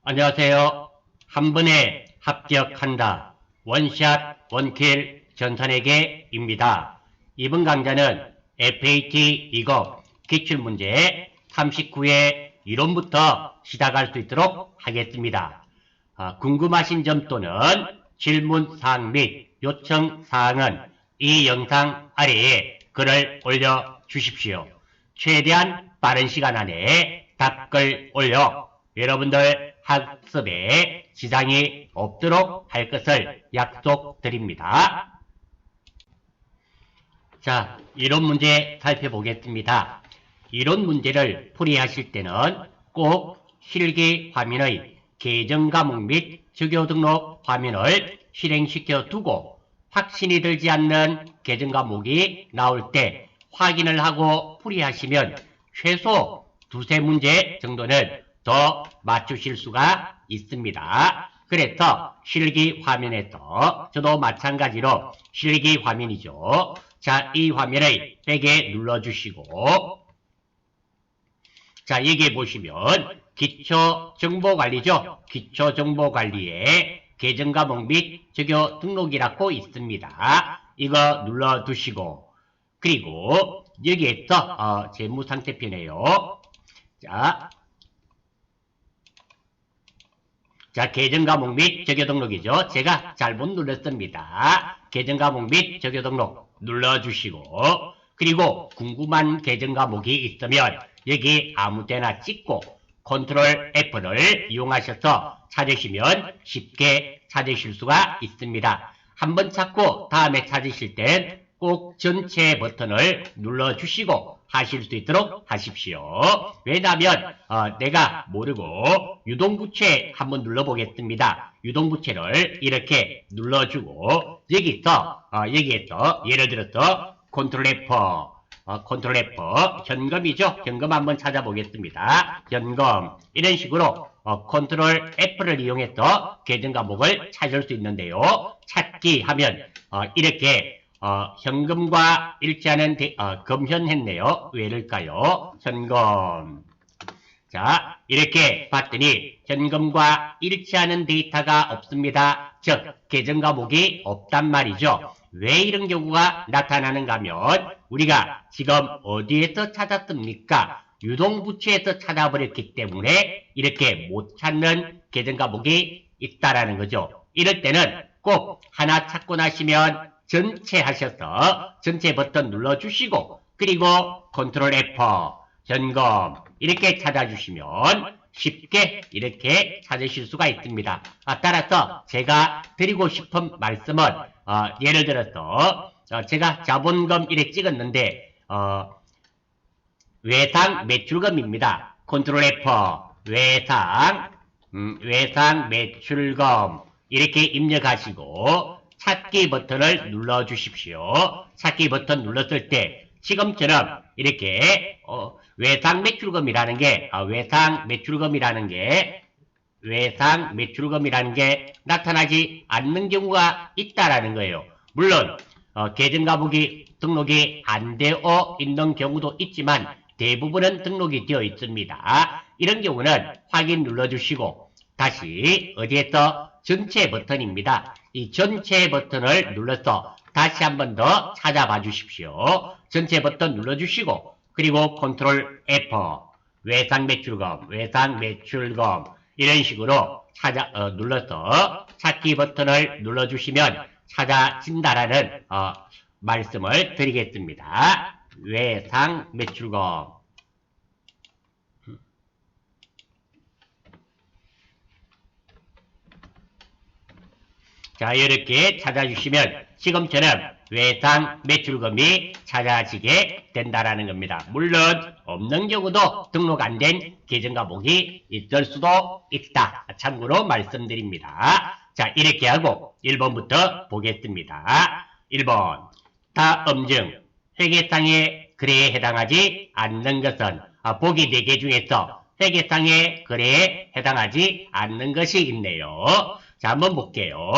안녕하세요. 한 번에 합격한다. 원샷 원킬 전산회계입니다. 이번 강좌는 FAT 2급 기출문제 39회 이론부터 시작할 수 있도록 하겠습니다. 궁금하신 점 또는 질문사항 및 요청사항은 이 영상 아래에 글을 올려주십시오. 최대한 빠른 시간 안에 답글 올려 여러분들 학습에 지장이 없도록 할 것을 약속드립니다. 자, 이론 문제 살펴보겠습니다. 이론 문제를 풀이하실 때는 꼭 실기 화면의 계정 과목 및 주교 등록 화면을 실행시켜 두고 확신이 들지 않는 계정 과목이 나올 때 확인을 하고 풀이하시면 최소 두세 문제 정도는 더 맞추실 수가 있습니다. 그래서 실기 화면에서 저도 마찬가지로 실기 화면이죠. 자, 이 화면을 빼게 눌러주시고 자, 여기에 보시면 기초정보관리죠. 기초정보관리에 계정과목 및 주교 등록이라고 있습니다. 이거 눌러두시고 그리고 여기에서 재무상태표네요. 자, 계정과목 및 주교 등록이죠. 제가 잘못 눌렀습니다. 계정과목 및 주교 등록 눌러주시고 그리고 궁금한 계정과목이 있으면 여기 아무데나 찍고 컨트롤 F를 이용하셔서 찾으시면 쉽게 찾으실 수가 있습니다. 한번 찾고 다음에 찾으실 땐 꼭 전체 버튼을 눌러주시고 하실 수 있도록 하십시오. 왜냐하면 내가 모르고 유동부채 한번 눌러보겠습니다. 유동부채를 이렇게 눌러주고 여기서 예를 들어서 컨트롤 F 컨트롤 F 현금이죠. 현금 한번 찾아보겠습니다. 현금 이런 식으로 컨트롤 F를 이용해서 계정 과목을 찾을 수 있는데요. 찾기 하면 이렇게 현금과 일치하는 금현했네요. 왜일까요? 현금. 자, 이렇게 봤더니 현금과 일치하는 데이터가 없습니다. 즉, 계정 과목이 없단 말이죠. 왜 이런 경우가 나타나는가 하면 우리가 지금 어디에서 찾았습니까? 유동부채에서 찾아버렸기 때문에 이렇게 못 찾는 계정 과목이 있다라는 거죠. 이럴 때는 꼭 하나 찾고 나시면 전체 하셔서 전체 버튼 눌러주시고 그리고 컨트롤 F 현금 이렇게 찾아주시면 쉽게 이렇게 찾으실 수가 있습니다. 따라서 제가 드리고 싶은 말씀은 예를 들어서 제가 자본금 이렇게 찍었는데 외상 매출금입니다. 컨트롤 F 외상 매출금 이렇게 입력하시고 찾기 버튼을 눌러주십시오. 찾기 버튼 눌렀을 때 지금처럼 이렇게 외상 매출금이라는 게 나타나지 않는 경우가 있다라는 거예요. 물론 계정 과목이 등록이 안 되어 있는 경우도 있지만 대부분은 등록이 되어 있습니다. 이런 경우는 확인 눌러주시고 다시 어디에서 전체 버튼입니다. 이 전체 버튼을 눌러서 다시 한 번 더 찾아봐 주십시오. 전체 버튼 눌러주시고 그리고 컨트롤 F 외상 매출금 이런 식으로 눌러서 찾기 버튼을 눌러주시면 찾아진다라는 말씀을 드리겠습니다. 외상 매출금 자, 이렇게 찾아주시면 지금처럼 외상 매출금이 찾아지게 된다라는 겁니다. 물론 없는 경우도 등록 안 된 계정 과목이 있을 수도 있다. 참고로 말씀드립니다. 자, 이렇게 하고 1번부터 보겠습니다. 1번 다음 중 회계상의 거래에 해당하지 않는 것은 보기 4개 중에서 회계상의 거래에 해당하지 않는 것이 있네요. 자, 한번 볼게요.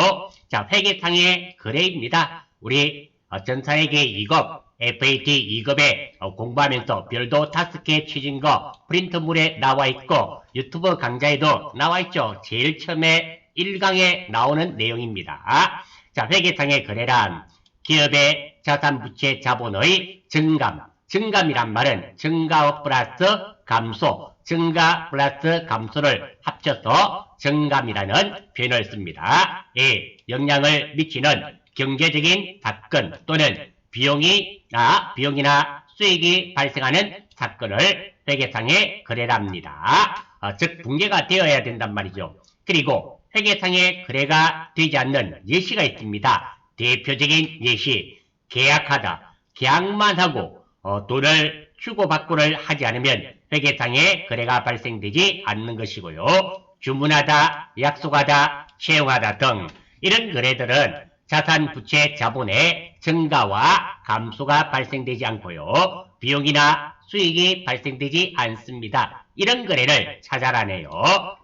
자, 회계상의 거래입니다. 우리 전산회계 2급 FAT 2급에 공부하면서 별도 5개 취진 거 프린트물에 나와 있고 유튜브 강좌에도 나와 있죠. 제일 처음에 1강에 나오는 내용입니다. 자, 회계상의 거래란 기업의 자산부채 자본의 증감이란 말은 증가 플러스 감소, 증가 플러스 감소를 합쳐서 증감이라는 표현을 씁니다. 이 영향을 미치는 경제적인 사건 또는 비용이나 수익이 발생하는 사건을 회계상의 거래랍니다. 즉 붕괴가 되어야 된단 말이죠. 그리고 회계상의 거래가 되지 않는 예시가 있습니다. 대표적인 예시, 계약하다. 계약만 하고 돈을 주고받고를 하지 않으면 회계상의 거래가 발생되지 않는 것이고요. 주문하다, 약속하다, 채용하다 등 이런 거래들은 자산, 부채, 자본의 증가와 감소가 발생되지 않고요. 비용이나 수익이 발생되지 않습니다. 이런 거래를 찾아라네요.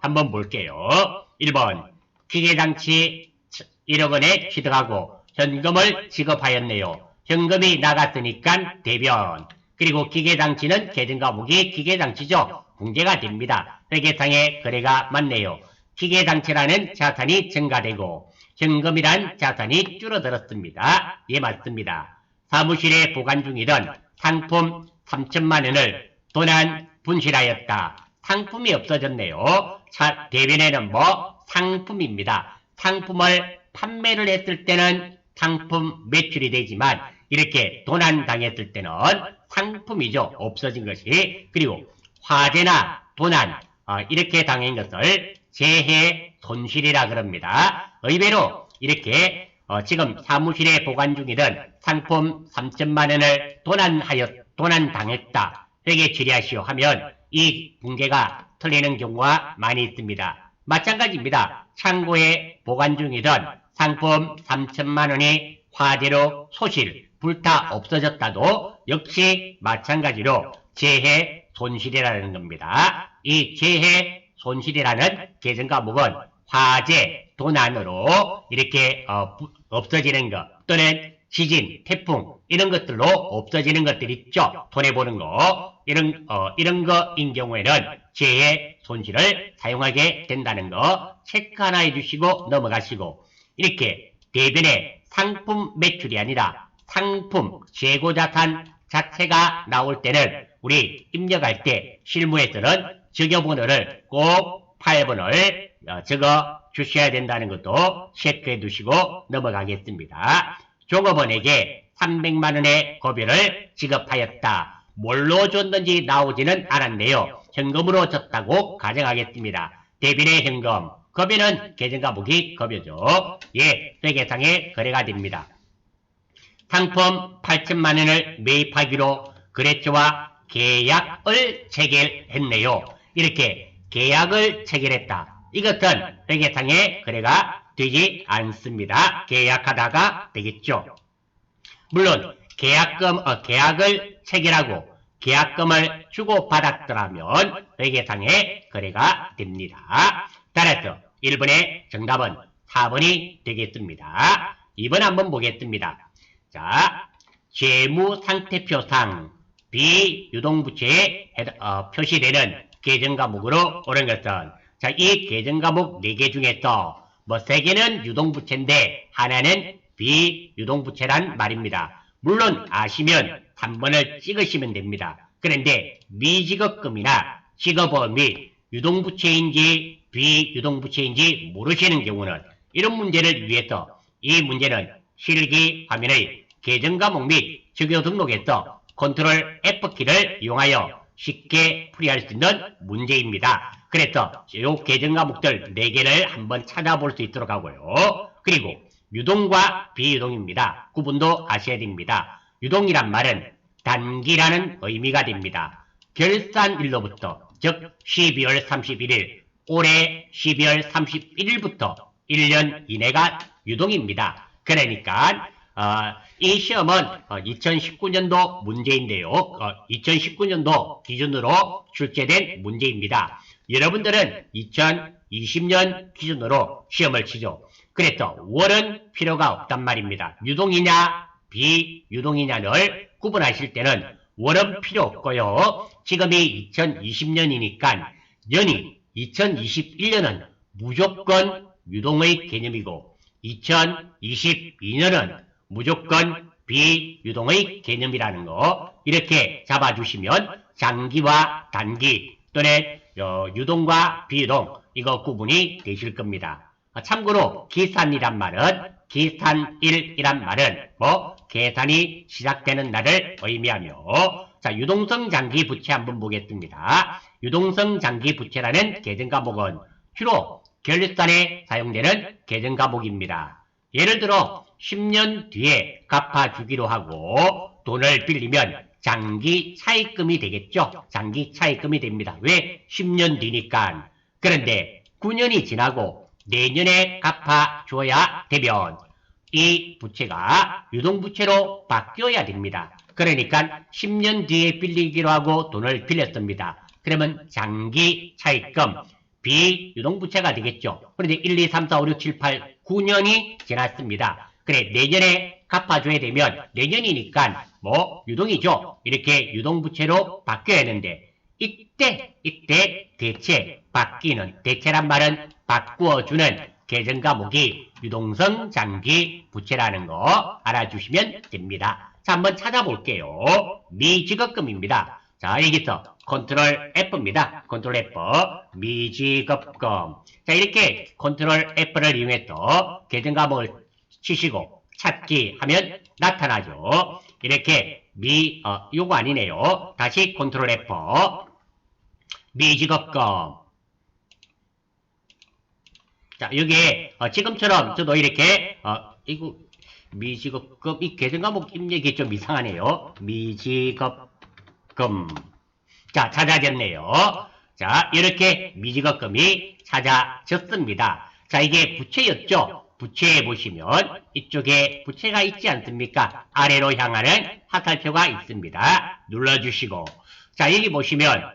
한번 볼게요. 1번 기계장치 1억 원에 취득하고 현금을 지급하였네요. 현금이 나갔으니까 대변. 그리고 기계장치는 계정과목이 기계장치죠. 붕괴가 됩니다. 회계상의 거래가 맞네요. 기계장치라는 자산이 증가되고 현금이란 자산이 줄어들었습니다. 예, 맞습니다. 사무실에 보관 중이던 상품 3천만 원을 도난 분실하였다. 상품이 없어졌네요. 자, 대변에는 상품입니다. 상품을 판매를 했을 때는 상품 매출이 되지만 이렇게 도난당했을 때는 상품이죠. 없어진 것이. 그리고 화재나 도난 이렇게 당한 것을 재해 손실이라 그럽니다. 의외로 이렇게 지금 사무실에 보관 중이던 상품 3천만 원을 도난당했다. 회계 처리하시오 하면 이 붕괴가 틀리는 경우가 많이 있습니다. 마찬가지입니다. 창고에 보관 중이던 상품 3천만 원이 화재로 소실, 불타 없어졌다도 역시 마찬가지로 재해 손실이라는 겁니다. 이 재해 손실이라는 계정과목은 화재, 도난으로 이렇게 없어지는 것 또는 지진, 태풍 이런 것들로 없어지는 것들 있죠. 손해보는 거 이런 거인 경우에는 재해 손실을 사용하게 된다는 거 체크 하나 해주시고 넘어가시고 이렇게 대변에 상품 매출이 아니라 상품 재고자산 자체가 나올 때는 우리 입력할 때 실무에서는 적여번호를 꼭 8번을 적어 주셔야 된다는 것도 체크해 두시고 넘어가겠습니다. 종업원에게 300만원의 급여를 지급하였다. 뭘로 줬는지 나오지는 않았네요. 현금으로 줬다고 가정하겠습니다. 대변의 현금, 급여는 계정과목이 급여죠. 예, 회계상의 거래가 됩니다. 상품 8천만원을 매입하기로 거래처와 계약을 체결했네요. 이렇게 계약을 체결했다. 이것은 회계상의 거래가 되지 않습니다. 계약하다가 되겠죠. 물론 계약을 체결하고 계약금을 주고받았더라면 회계상의 거래가 됩니다. 따라서 1번의 정답은 4번이 되겠습니다. 2번 한번 보겠습니다. 자, 재무상태표상 비유동부채에 표시되는 계정과목으로 옳은 것은 자, 이 계정과목 4개 중에서 3개는 유동부채인데 하나는 비유동부채란 말입니다. 물론 아시면 3번을 찍으시면 됩니다. 그런데 미지급금이나 지급어음이 유동부채인지 비유동부채인지 모르시는 경우는 이런 문제를 위해서 이 문제는 실기 화면의 계정과목 및 주요 등록에서 컨트롤 F키를 이용하여 쉽게 풀이할 수 있는 문제입니다. 그래서 이 계정과목들 4개를 한번 찾아볼 수 있도록 하고요. 그리고 유동과 비유동입니다. 구분도 아셔야 됩니다. 유동이란 말은 단기라는 의미가 됩니다. 결산일로부터 즉 12월 31일 올해 12월 31일부터 1년 이내가 유동입니다. 그러니까 이 시험은 2019년도 문제인데요. 2019년도 기준으로 출제된 문제입니다. 여러분들은 2020년 기준으로 시험을 치죠. 그래서 월은 필요가 없단 말입니다. 유동이냐 비유동이냐를 구분하실 때는 월은 필요 없고요. 지금이 2020년이니까 년이 2021년은 무조건 유동의 개념이고 2022년은 무조건 비유동의 개념이라는 거 이렇게 잡아주시면 장기와 단기 또는 유동과 비유동 이거 구분이 되실 겁니다. 참고로 기산이란 말은 기산일이란 말은 계산이 시작되는 날을 의미하며 자 유동성 장기 부채 한번 보겠습니다. 유동성 장기 부채라는 계정 과목은 주로 결산에 사용되는 계정 과목입니다. 예를 들어 10년 뒤에 갚아주기로 하고 돈을 빌리면 장기 차입금이 되겠죠. 장기 차입금이 됩니다. 왜? 10년 뒤니까. 그런데 9년이 지나고 내년에 갚아줘야 되면 이 부채가 유동부채로 바뀌어야 됩니다. 그러니까 10년 뒤에 빌리기로 하고 돈을 빌렸습니다. 그러면 장기 차입금 비유동부채가 되겠죠. 그런데 1, 2, 3, 4, 5, 6, 7, 8, 9년이 지났습니다. 그래 내년에 갚아줘야 되면 내년이니까 유동이죠. 이렇게 유동부채로 바뀌어야 하는데 이때 대체 바뀌는 대체란 말은 바꾸어주는 계정 과목이 유동성 장기 부채라는 거 알아주시면 됩니다. 자 한번 찾아볼게요. 미지급금입니다. 자 여기서 컨트롤 F입니다. 컨트롤 F 미지급금. 자 이렇게 컨트롤 F를 이용해서 계정 과목을 치시고 찾기 하면 나타나죠. 이렇게 요거 아니네요. 다시 컨트롤 F 미지급금. 자 여기에 지금처럼 저도 이렇게 이거 미지급금 이 계정 과목 입력이 좀 이상하네요. 미지급금. 자 찾아졌네요. 자 이렇게 미지급금이 찾아졌습니다. 자 이게 부채였죠. 부채에 보시면 이쪽에 부채가 있지 않습니까? 아래로 향하는 화살표가 있습니다. 눌러주시고 자 여기 보시면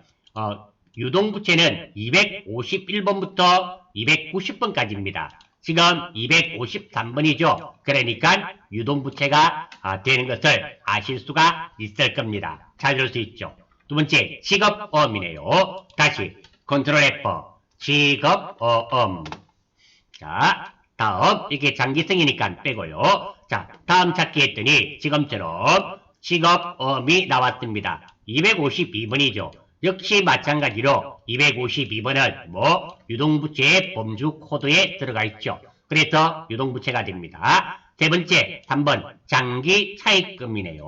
유동부채는 251번부터 290번까지입니다. 지금 253번이죠. 그러니까 유동부채가 되는 것을 아실 수가 있을 겁니다. 찾을 수 있죠. 두 번째 지급어음이네요. 다시 컨트롤 F 지급어음. 자 다음 이게 장기성이니까 빼고요. 자 다음 찾기 했더니 지금처럼 지급어음이 나왔습니다. 252번이죠. 역시 마찬가지로 252번은 유동부채의 범주 코드에 들어가 있죠. 그래서 유동부채가 됩니다. 세 번째 3번 장기 차입금이네요.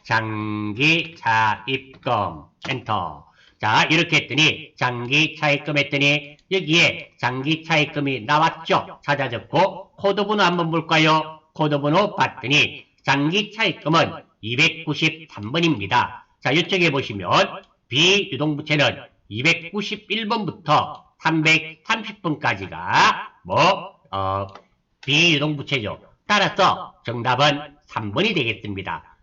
장기 차입금 엔터. 자 이렇게 했더니 장기 차입금 했더니 여기에 장기 차입금이 나왔죠. 찾아졌고 코드번호 한번 볼까요? 코드번호 봤더니 장기 차입금은 293번입니다. 자 이쪽에 보시면 비유동부채는 291번부터 330번까지가 비유동부채죠. 따라서 정답은 3번이 되겠습니다.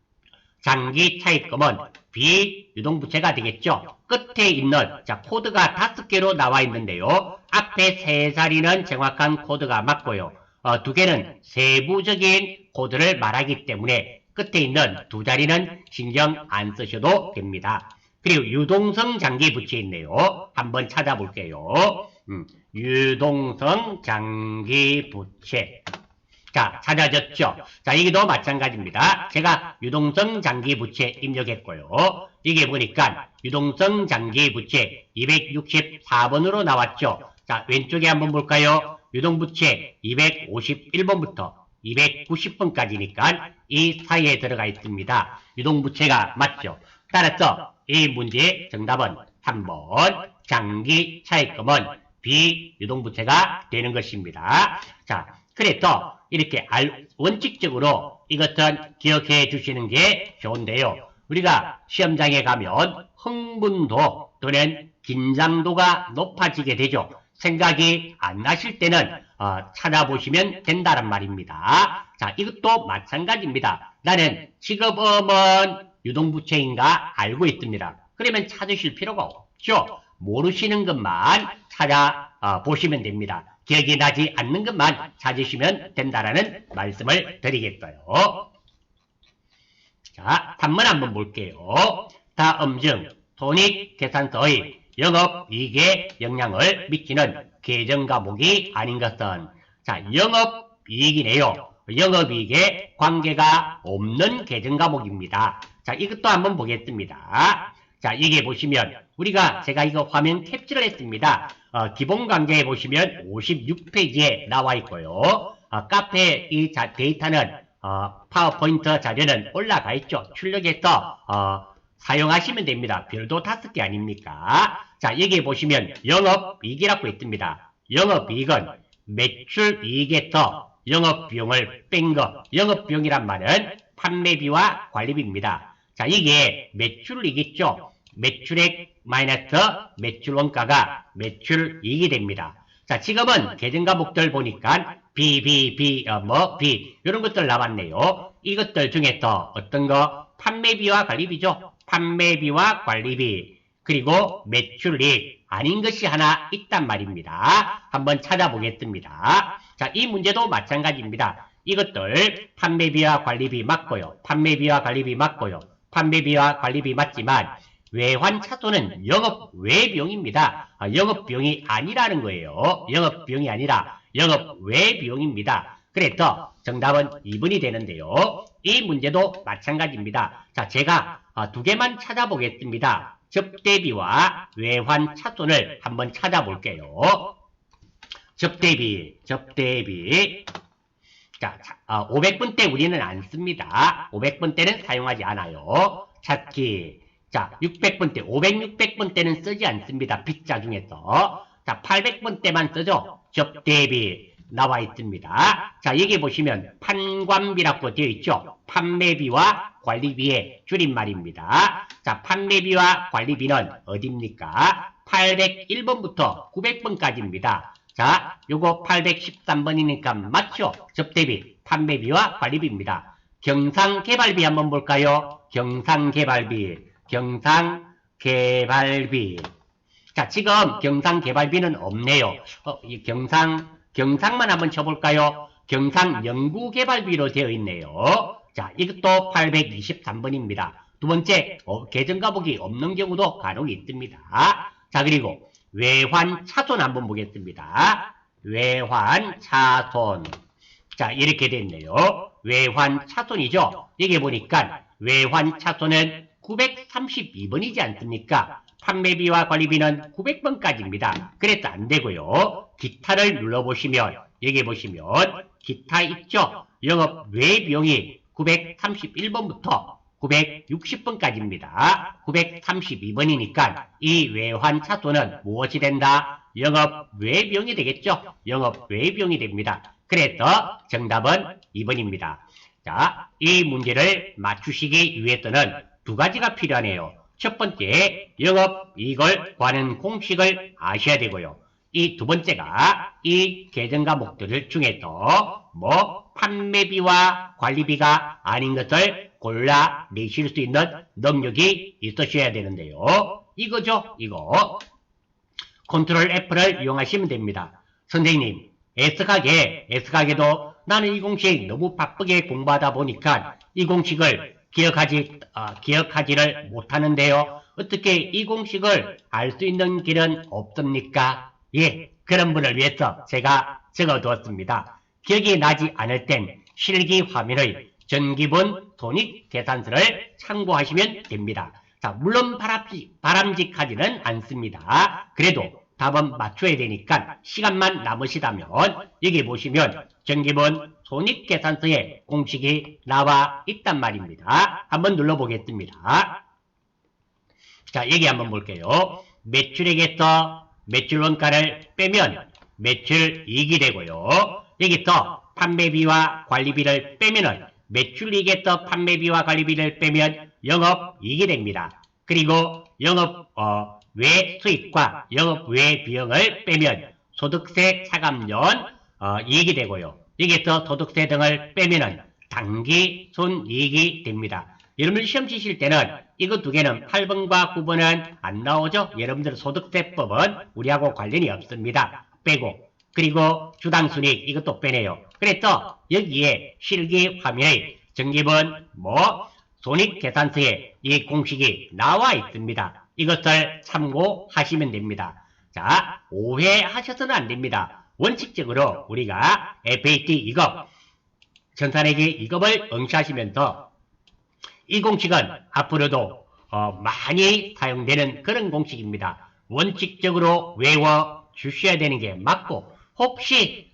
장기 차입금은 비유동부채가 되겠죠. 끝에 있는 자 코드가 5개로 나와 있는데요. 앞에 3자리는 정확한 코드가 맞고요. 2개는 세부적인 코드를 말하기 때문에 끝에 있는 2자리는 신경 안 쓰셔도 됩니다. 그리고 유동성 장기 부채 있네요. 한번 찾아볼게요. 유동성 장기 부채. 자, 찾아졌죠? 자, 여기도 마찬가지입니다. 제가 유동성 장기 부채 입력했고요. 이게 보니까 유동성 장기 부채 264번으로 나왔죠? 자, 왼쪽에 한번 볼까요? 유동부채 251번부터 290번까지니까 이 사이에 들어가 있습니다. 유동부채가 맞죠? 따라서 이 문제의 정답은 3번 장기 차입금은 비유동부채가 되는 것입니다. 자, 그래서 이렇게 원칙적으로 이것은 기억해 주시는 게 좋은데요. 우리가 시험장에 가면 흥분도 또는 긴장도가 높아지게 되죠. 생각이 안 나실 때는 찾아보시면 된다는 말입니다. 자, 이것도 마찬가지입니다. 나는 지급음은 유동부채인가 알고 있습니다. 그러면 찾으실 필요가 없죠. 모르시는 것만 찾아보시면 됩니다. 기억이 나지 않는 것만 찾으시면 된다라는 말씀을 드리겠어요. 자, 단문 한번 볼게요. 다음 중 손익계산서의 영업이익에 영향을 미치는 계정과목이 아닌 것은 자, 영업이익이네요. 영업이익에 관계가 없는 계정과목입니다. 자, 이것도 한번 보겠습니다. 자, 이게 보시면 제가 이거 화면 캡처를 했습니다. 기본관계에 보시면 56페이지에 나와 있고요. 카페 이 데이터는 파워포인트 자료는 올라가 있죠. 출력해서 사용하시면 됩니다. 별도 5개 아닙니까? 자, 여기 보시면 영업이익이라고 있습니다. 영업이익은 매출이익에서 영업비용을 뺀 거. 영업비용이란 말은 판매비와 관리비입니다. 자, 이게 매출이익이죠. 매출액 마이너스 매출원가가 매출이익이 됩니다. 자, 지금은 계정과목들 보니까 B 이런 것들 나왔네요. 이것들 중에서 어떤 거? 판매비와 관리비죠. 판매비와 관리비 그리고 매출이익 아닌 것이 하나 있단 말입니다. 한번 찾아보겠습니다. 자, 이 문제도 마찬가지입니다. 이것들 판매비와 관리비 맞고요. 판매비와 관리비 맞고요. 판매비와 관리비 맞지만 외환차손은 영업외비용입니다. 영업비용이 아니라는 거예요. 영업비용이 아니라 영업외비용입니다. 그래서 정답은 2번이 되는데요. 이 문제도 마찬가지입니다. 자, 제가 2개만 찾아보겠습니다. 접대비와 외환차손을 한번 찾아볼게요. 접대비. 자, 500번 때 우리는 안 씁니다. 500번 때는 사용하지 않아요. 찾기. 자, 600번 때, 500, 600번 때는 쓰지 않습니다. 빗자 중에서. 자, 800번 때만 쓰죠. 접대비 나와 있습니다. 자, 여기 보시면 판관비라고 되어 있죠. 판매비와 관리비의 줄임말입니다. 자, 판매비와 관리비는 어디입니까? 801번부터 900번까지입니다. 자, 요거 813번이니까 맞죠? 접대비, 판매비와 관리비입니다. 경상개발비 한번 볼까요? 경상개발비. 자, 지금 경상개발비는 없네요. 경상만 한번 쳐볼까요? 경상연구개발비로 되어 있네요. 자, 이것도 823번입니다. 두 번째, 계정과목이 없는 경우도 간혹 있습니다. 자, 그리고 외환차손 한번 보겠습니다. 외환차손. 자, 이렇게 됐네요. 외환차손이죠. 여기 보니까 외환차손은 932번이지 않습니까? 판매비와 관리비는 900번까지입니다. 그래서 안 되고요. 기타를 눌러보시면 여기 보시면 기타 있죠? 영업 외비용이 931번부터 960번까지입니다. 932번이니까 이 외환차손은 무엇이 된다? 영업 외비용이 되겠죠? 영업 외비용이 됩니다. 그래서 정답은 2번입니다. 자, 이 문제를 맞추시기 위해서는 2가지가 필요하네요. 첫 번째, 영업이익을 구하는 공식을 아셔야 되고요. 이 두 번째가 이 계정과목들 중에서 판매비와 관리비가 아닌 것을 골라내실 수 있는 능력이 있으셔야 되는데요. 이거죠, 이거. 컨트롤 F를 이용하시면 됩니다. 선생님, S가게도 나는 이 공식 너무 바쁘게 공부하다 보니까 이 공식을 기억하지를 못하는데요. 어떻게 이 공식을 알 수 있는 길은 없습니까? 예, 그런 분을 위해서 제가 적어두었습니다. 기억이 나지 않을 땐 실기 화면의 전기분 손익계산서를 참고하시면 됩니다. 자, 물론 바람직하지는 않습니다. 그래도 답은 맞춰야 되니까 시간만 남으시다면 여기 보시면 전기분 손익계산서에 공식이 나와 있단 말입니다. 한번 눌러보겠습니다. 자, 여기 한번 볼게요. 매출액에서 매출원가를 빼면 매출이익이 되고요. 여기서 판매비와 관리비를 빼면은 매출이익에서 판매비와 관리비를 빼면 영업이익이 됩니다. 그리고 외수익과 영업외비용을 빼면 소득세 차감연 이익이 되고요. 여기서 소득세 등을 빼면은 당기순이익이 됩니다. 여러분들 시험 치실 때는 이거 2개는 8번과 9번은 안 나오죠? 여러분들 소득세법은 우리하고 관련이 없습니다. 빼고. 그리고 주당순이익 이것도 빼네요. 그래서 여기에 실기 화면에 전기분 손익계산서에 이 공식이 나와 있습니다. 이것을 참고하시면 됩니다. 자, 오해하셔서는 안 됩니다. 원칙적으로 우리가 FAT 2급, 전산회계 2급을 응시하시면서 이 공식은 앞으로도 많이 사용되는 그런 공식입니다. 원칙적으로 외워 주셔야 되는 게 맞고, 혹시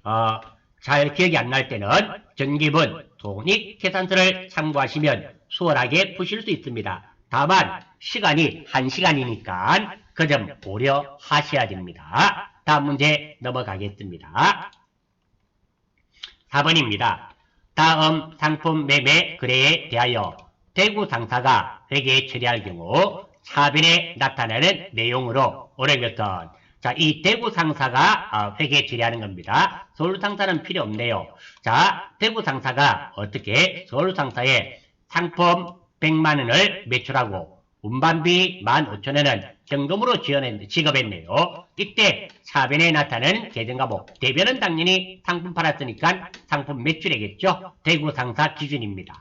잘 기억이 안 날 때는 전기분 손익계산서를 참고하시면 수월하게 푸실 수 있습니다. 다만 시간이 1시간이니까 그 점 고려하셔야 됩니다. 다음 문제 넘어가겠습니다. 4번입니다. 다음 상품 매매 거래에 대하여 대구 상사가 회계에 처리할 경우 차변에 나타나는 내용으로 옳은 것은, 자, 이 대구 상사가 회계에 처리하는 겁니다. 서울 상사는 필요 없네요. 자, 대구 상사가 어떻게 서울 상사에 상품 100만 원을 매출하고 운반비 15,000원은 현금으로 지급했네요. 이때 차변에 나타나는 계정과목, 대변은 당연히 상품 팔았으니까 상품 매출이겠죠. 대구 상사 기준입니다.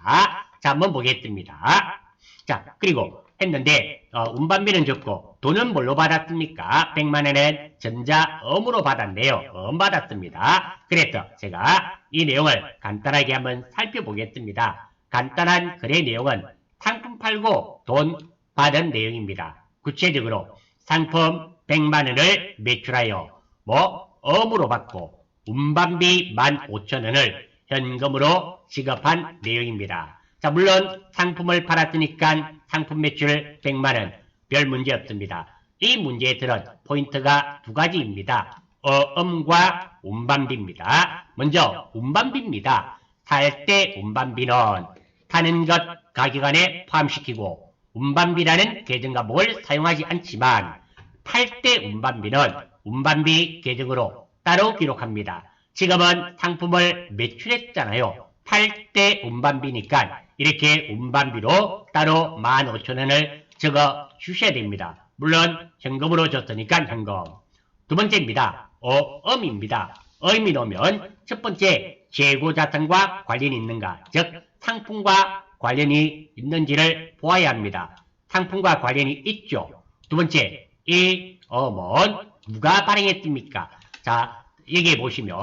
자, 한번 보겠습니다. 자, 그리고 했는데 운반비는 적고 돈은 뭘로 받았습니까? 100만 원은 전자음으로 받았네요. 받았습니다. 그래서 제가 이 내용을 간단하게 한번 살펴보겠습니다. 간단한 거래 내용은 상품 팔고 돈 받은 내용입니다. 구체적으로 상품 100만 원을 매출하여 음으로 받고 운반비 15,000원을 현금으로 지급한 내용입니다. 자, 물론 상품을 팔았으니까 상품 매출 100만 원, 별 문제 없습니다. 이 문제에 들은 포인트가 두 가지입니다. 어음과 운반비입니다. 먼저 운반비입니다. 살 때 운반비는 타는 것 가격 안에 포함시키고 운반비라는 계정과목을 사용하지 않지만 팔 때 운반비는 운반비 계정으로 따로 기록합니다. 지금은 상품을 매출했잖아요. 팔 때 운반비니까 이렇게 운반비로 따로 15,000원을 적어 주셔야 됩니다. 물론 현금으로 줬으니까 현금. 두 번째입니다. 어음입니다. 어음이 나오면 첫 번째 재고자산과 관련이 있는가, 즉 상품과 관련이 있는지를 보아야 합니다. 상품과 관련이 있죠. 두 번째, 이 어음은 누가 발행했습니까? 자, 여기 보시면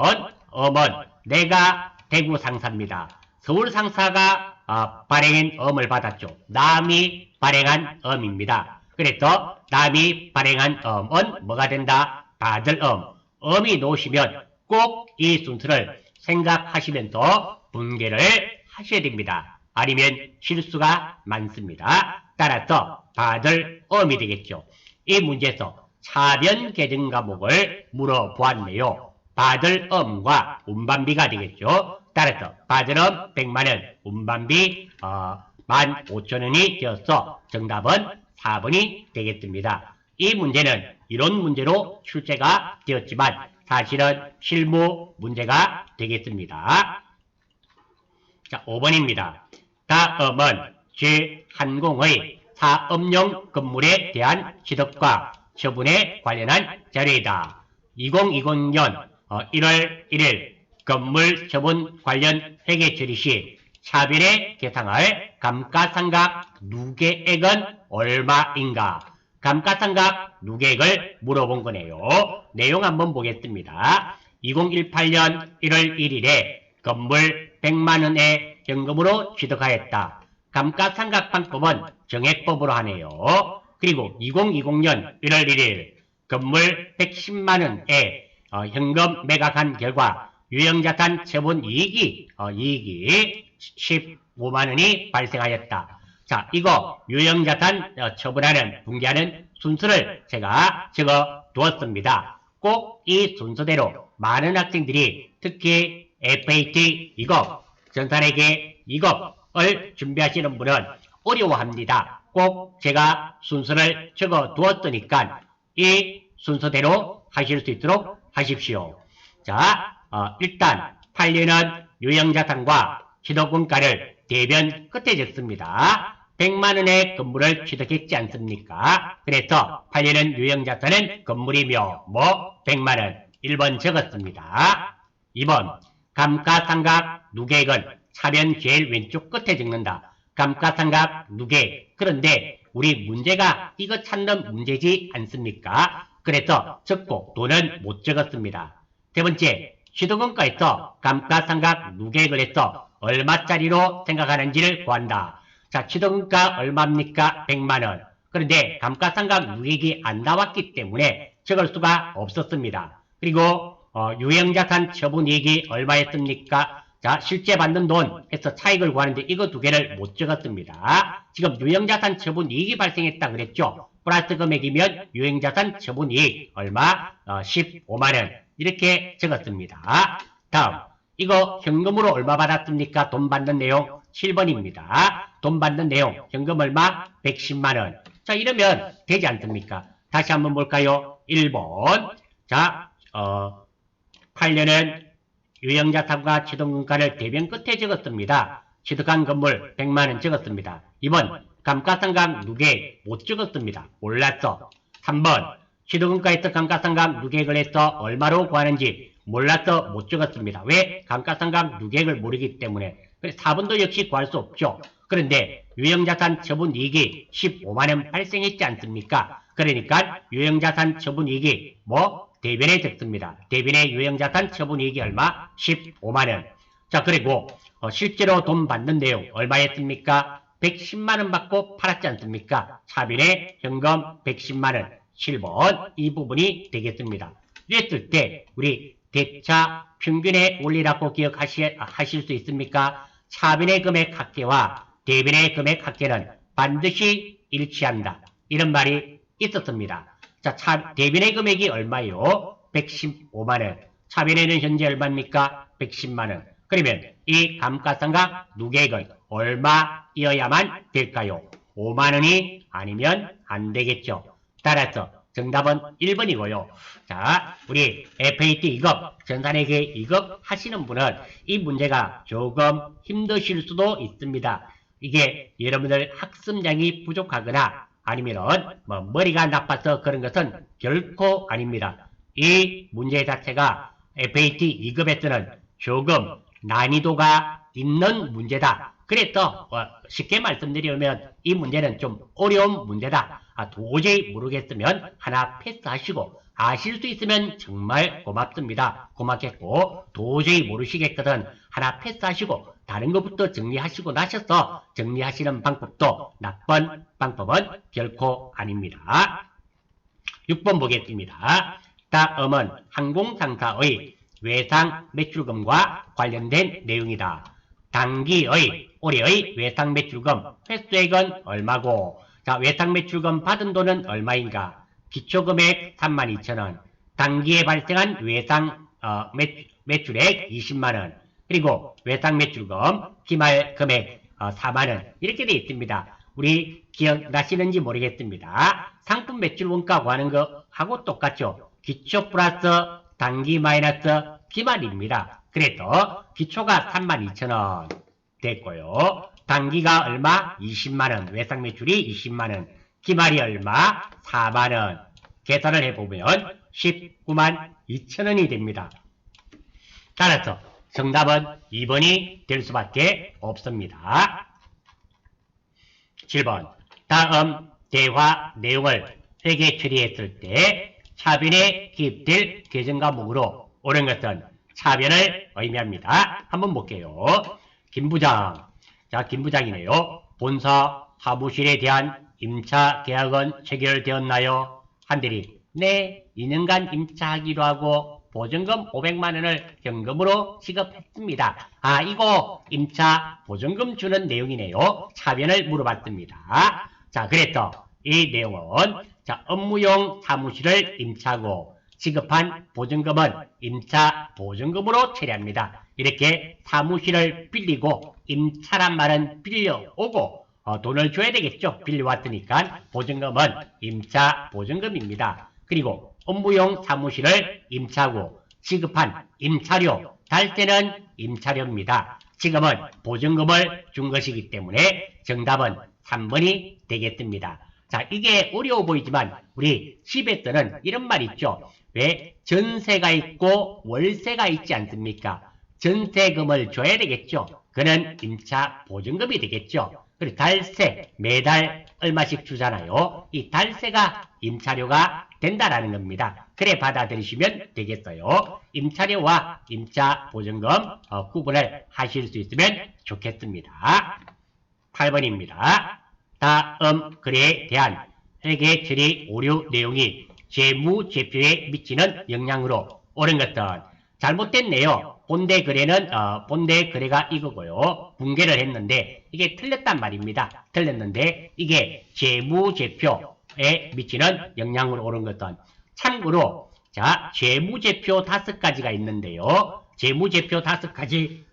어음은 내가 대구 상사입니다. 서울 상사가 발행한 어음을 받았죠. 남이 발행한 어음입니다. 그래서 남이 발행한 어음은 뭐가 된다? 받을 어음. 어음이 놓으시면 꼭 이 순서를 생각하시면서 분개를 하셔야 됩니다. 아니면 실수가 많습니다. 따라서 받을 어음이 되겠죠. 이 문제에서 차변 계정 과목을 물어보았네요. 받을 어음과 운반비가 되겠죠. 따라서 받을 어음 100만원, 운반비 15,000원이 되어서 정답은 4번이 되겠습니다. 이 문제는 이론 문제로 출제가 되었지만 사실은 실무 문제가 되겠습니다. 자, 5번입니다. 다음은 제1공의 사업용 건물에 대한 취득과 처분에 관련한 자료이다. 2020년 1월 1일 건물 처분 관련 회계 처리 시 차변에 계상할 감가상각 누계액은 얼마인가? 감가상각 누계액을 물어본 거네요. 내용 한번 보겠습니다. 2018년 1월 1일에 건물 100만원에 현금으로 취득하였다. 감가상각 방법은 정액법으로 하네요. 그리고 2020년 1월 1일 건물 110만원에 현금 매각한 결과 유형자산 처분 이익이 15만원이 발생하였다. 자, 이거 유형자산 처분하는 분기하는 순서를 제가 적어 두었습니다. 꼭 이 순서대로 많은 학생들이 특히 FAT 2급, 전산회계 2급을 준비하시는 분은 어려워합니다. 꼭 제가 순서를 적어 두었으니까 이 순서대로 하실 수 있도록 하십시오. 자, 일단 판례는 유형자산과 취득원가를 대변 끝에 적습니다. 100만원의 건물을 취득했지 않습니까? 그래서 판례는 유형자산은 건물이며 100만원 1번 적었습니다. 2번 감가상각 누계액은 차변 제일 왼쪽 끝에 적는다. 감가상각 누계. 그런데 우리 문제가 이거 찾는 문제지 않습니까? 그래서 적고 돈은 못 적었습니다. 세 번째, 취득원가에서 감가상각 누계액을 해서 얼마짜리로 생각하는지를 구한다. 자, 취득원가 얼마입니까? 100만원. 그런데 감가상각 누계액이 안 나왔기 때문에 적을 수가 없었습니다. 그리고 유형자산 처분이익이 얼마였습니까? 자, 실제 받는 돈 해서 차익을 구하는데 이거 두 개를 못 적었습니다. 지금 유형자산 처분이익이 발생했다 그랬죠? 플러스 금액이면 유형자산 처분이익 얼마? 15만원 이렇게 적었습니다. 다음, 이거 현금으로 얼마 받았습니까? 돈 받는 내용 7번입니다. 돈 받는 내용 현금 얼마? 110만원. 자, 이러면 되지 않습니까? 다시 한번 볼까요? 1번. 자, 8년은 유형자산과 취득원가를 대변 끝에 적었습니다. 취득한 건물 100만원 적었습니다. 2번, 감가상각 누계액 못 적었습니다. 몰랐어. 3번, 취득원가에서 감가상각 누계액을 해서 얼마로 구하는지 몰라서 못 적었습니다. 왜? 감가상각 누계액을 모르기 때문에. 4번도 역시 구할 수 없죠. 그런데 유형자산 처분이익이 15만원 발생했지 않습니까? 그러니까 유형자산 처분이익이 대변에 적습니다. 대변의 유형자산 처분이익이 얼마? 15만원. 자, 그리고 실제로 돈 받는 내용 얼마였습니까? 110만원 받고 팔았지 않습니까? 차변의 현금 110만원. 7번 이 부분이 되겠습니다. 이랬을 때 우리 대차 평균의 원리라고 기억하실 수 있습니까? 차변의 금액 합계와 대변의 금액 합계는 반드시 일치한다. 이런 말이 있었습니다. 자, 대변의 금액이 얼마요? 115만원. 차변에는 현재 얼마입니까? 110만원. 그러면 이 감가상각 누계액은 얼마이어야만 될까요? 5만원이 아니면 안 되겠죠. 따라서 정답은 1번이고요. 자, 우리 FAT 2급, 전산회계 2급 하시는 분은 이 문제가 조금 힘드실 수도 있습니다. 이게 여러분들 학습량이 부족하거나 아니면은 머리가 나빠서 그런 것은 결코 아닙니다. 이 문제 자체가 FAT 2급에서는 조금 난이도가 있는 문제다. 그래서 쉽게 말씀드리면 이 문제는 좀 어려운 문제다. 도저히 모르겠으면 하나 패스하시고 아실 수 있으면 정말 고맙습니다. 고맙겠고 도저히 모르시겠거든 하나 패스하시고 다른 것부터 정리하시고 나셔서 정리하시는 방법도 나쁜 방법은 결코 아닙니다. 6번 보겠습니다. 다음은 항공상사의 외상 매출금과 관련된 내용이다. 당기의 올해의 외상 매출금 횟수액은 얼마고? 자, 외상 매출금 받은 돈은 얼마인가? 기초금액 32,000원. 당기에 발생한 외상 매출액 20만원. 그리고 외상 매출금 기말 금액 4만원. 이렇게 되어 있습니다. 우리 기억나시는지 모르겠습니다. 상품 매출 원가 구하는 거하고 똑같죠. 기초 플러스 당기 마이너스 기말입니다. 그래서 기초가 32,000원 됐고요. 당기가 얼마? 20만원. 외상 매출이 20만원. 기말이 얼마? 4만원. 계산을 해보면 19만 2천원이 됩니다. 따라서 정답은 2번이 될 수밖에 없습니다. 7번. 다음 대화 내용을 회계 처리했을 때 차변에 기입될 계정과목으로 옳은 것은 차변을 의미합니다. 한번 볼게요. 김부장. 자, 김부장이네요. 본사 사무실에 대한 임차 계약은 체결되었나요? 한대리. 네, 2년간 임차하기로 하고 보증금 500만원을 현금으로 지급했습니다. 이거 임차 보증금 주는 내용이네요. 차변을 물어봤습니다. 자, 그래서 이 내용은 자, 업무용 사무실을 임차하고 지급한 보증금은 임차 보증금으로 처리합니다. 이렇게 사무실을 빌리고 임차란 말은 빌려오고 돈을 줘야 되겠죠. 빌려왔으니까 보증금은 임차 보증금입니다. 그리고 업무용 사무실을 임차하고 지급한 임차료, 달세는 임차료입니다. 지금은 보증금을 준 것이기 때문에 정답은 3번이 되겠습니다. 자, 이게 어려워 보이지만 우리 집에서는 이런 말 있죠. 왜? 전세가 있고 월세가 있지 않습니까? 전세금을 줘야 되겠죠. 그는 임차 보증금이 되겠죠. 그리고 달세, 매달 얼마씩 주잖아요. 이 달세가 임차료가 된다라는 겁니다. 그래 받아들이시면 되겠어요. 임차료와 임차보증금 구분을 하실 수 있으면 좋겠습니다. 8번입니다. 다음 글에 대한 회계 처리 오류 내용이 재무제표에 미치는 영향으로 옳은 것은 잘못됐네요. 본대 거래가 이거고요. 붕괴를 했는데 이게 틀렸단 말입니다. 틀렸는데 이게 재무제표에 미치는 영향으로 옳은 것은 참고로 자 재무제표 5가지가 있는데요. 재무제표 5가지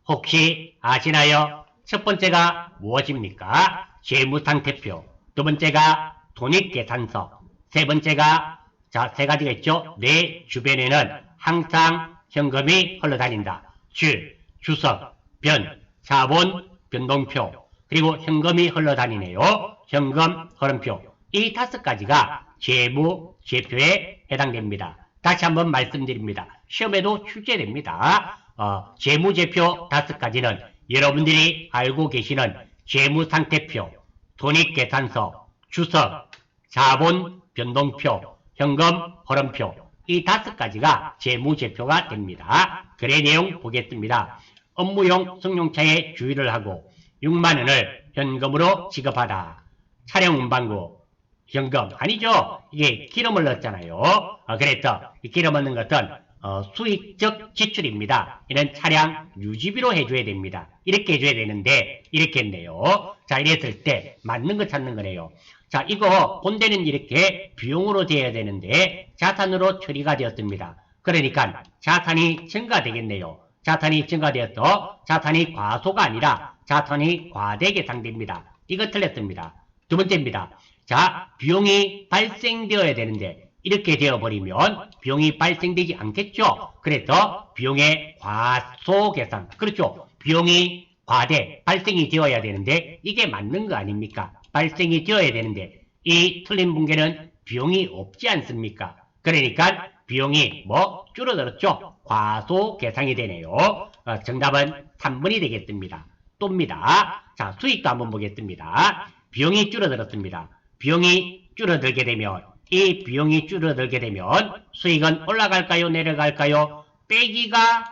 혹시 아시나요? 첫 번째가 무엇입니까? 재무상태표. 두 번째가 돈익계산서. 세 번째가 자, 3가지가 있죠. 내 주변에는 항상 현금이 흘러다닌다. 주석, 자본, 변동표. 그리고 현금이 흘러다니네요. 현금, 흐름표. 이 5가지가 재무제표에 해당됩니다. 다시 한번 말씀드립니다. 시험에도 출제됩니다. 재무제표 5가지는 여러분들이 알고 계시는 재무상태표, 돈익계산서, 주석, 자본, 변동표, 현금, 흐름표 이 5가지가 재무제표가 됩니다. 거래 내용 보겠습니다. 업무용 승용차에 주유를 하고 6만원을 현금으로 지급하다. 차량 운반구 현금 아니죠. 이게 기름을 넣었잖아요. 그래서 이 기름을 넣은 것은 수익적 지출입니다. 이는 차량 유지비로 해줘야 됩니다. 이렇게 해줘야 되는데 이렇게 했네요. 자 이랬을 때 맞는 거 찾는 거네요. 자 이거 본대는 이렇게 비용으로 돼야 되는데 자산으로 처리가 되었습니다. 그러니까 자산이 증가되겠네요. 자산이 증가되었어. 자산이 과소가 아니라 자산이 과대 계상됩니다. 이거 틀렸습니다. 두 번째입니다. 자 비용이 발생되어야 되는데 이렇게 되어버리면 비용이 발생되지 않겠죠. 그래서 비용의 과소계산. 그렇죠. 비용이 과대, 발생이 되어야 되는데 이게 맞는 거 아닙니까? 발생이 되어야 되는데 이 틀린 붕괴는 비용이 없지 않습니까? 그러니까 비용이 줄어들었죠. 과소계상이 되네요. 정답은 3번이 되겠습니다. 또입니다. 자 수익도 한번 보겠습니다. 비용이 줄어들었습니다. 비용이 줄어들게 되면 이 비용이 줄어들게 되면 수익은 올라갈까요? 내려갈까요? 빼기가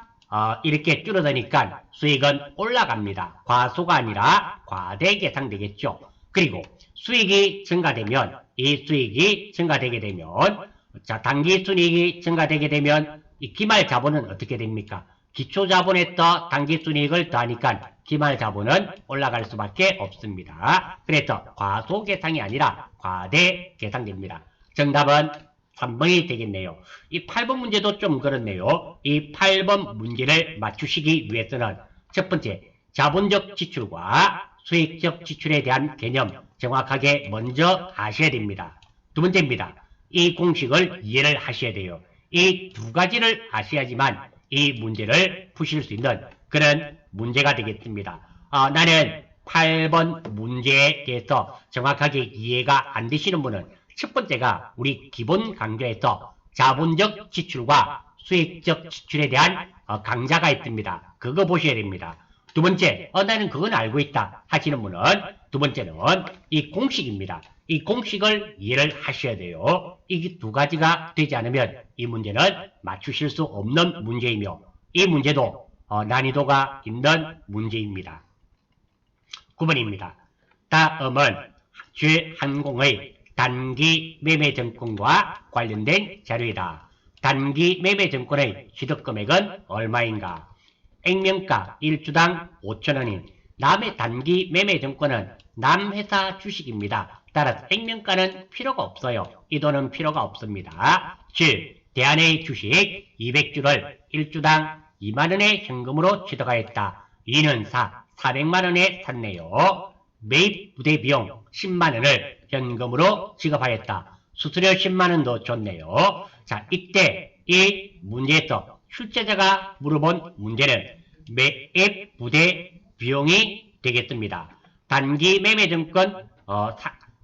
이렇게 줄어드니까 수익은 올라갑니다. 과소가 아니라 과대 계상되겠죠. 그리고 수익이 증가되면 이 수익이 증가되게 되면 자 단기순이익이 증가되게 되면 이 기말자본은 어떻게 됩니까? 기초자본에 떠 단기순이익을 더하니까 기말자본은 올라갈 수밖에 없습니다. 그래서 과소계상이 아니라 과대계상됩니다. 정답은 3번이 되겠네요. 이 8번 문제도 좀 그렇네요. 이 8번 문제를 맞추시기 위해서는 첫 번째, 자본적 지출과 수익적 지출에 대한 개념 정확하게 먼저 아셔야 됩니다. 두 번째입니다. 이 공식을 이해를 하셔야 돼요. 이 두 가지를 아셔야지만 이 문제를 푸실 수 있는 그런 문제가 되겠습니다. 나는 8번 문제에 대해서 정확하게 이해가 안 되시는 분은 첫 번째가 우리 기본 강좌에서 자본적 지출과 수익적 지출에 대한 강좌가 있습니다. 그거 보셔야 됩니다. 두 번째, 나는 그건 알고 있다 하시는 분은 두 번째는 이 공식입니다. 이 공식을 이해를 하셔야 돼요. 이 두 가지가 되지 않으면 이 문제는 맞추실 수 없는 문제이며 이 문제도 난이도가 있는 문제입니다. 9번입니다. 다음은 주한공의 단기 매매증권과 관련된 자료이다. 단기 매매증권의 취득금액은 얼마인가? 액면가 1주당 5,000원인 남의 단기 매매증권은 남회사 주식입니다. 따라서 액면가는 필요가 없어요. 이 돈은 필요가 없습니다. 즉 대한의 주식 200주를 1주당 2만원의 현금으로 취득하였다. 이는 400만원에 샀네요. 매입 부대 비용 10만원을 현금으로 지급하였다. 수수료 10만원도 줬네요. 자, 이때 이 문제에서 출제자가 물어본 문제는 매입 부대 비용이 되겠습니다. 단기 매매증권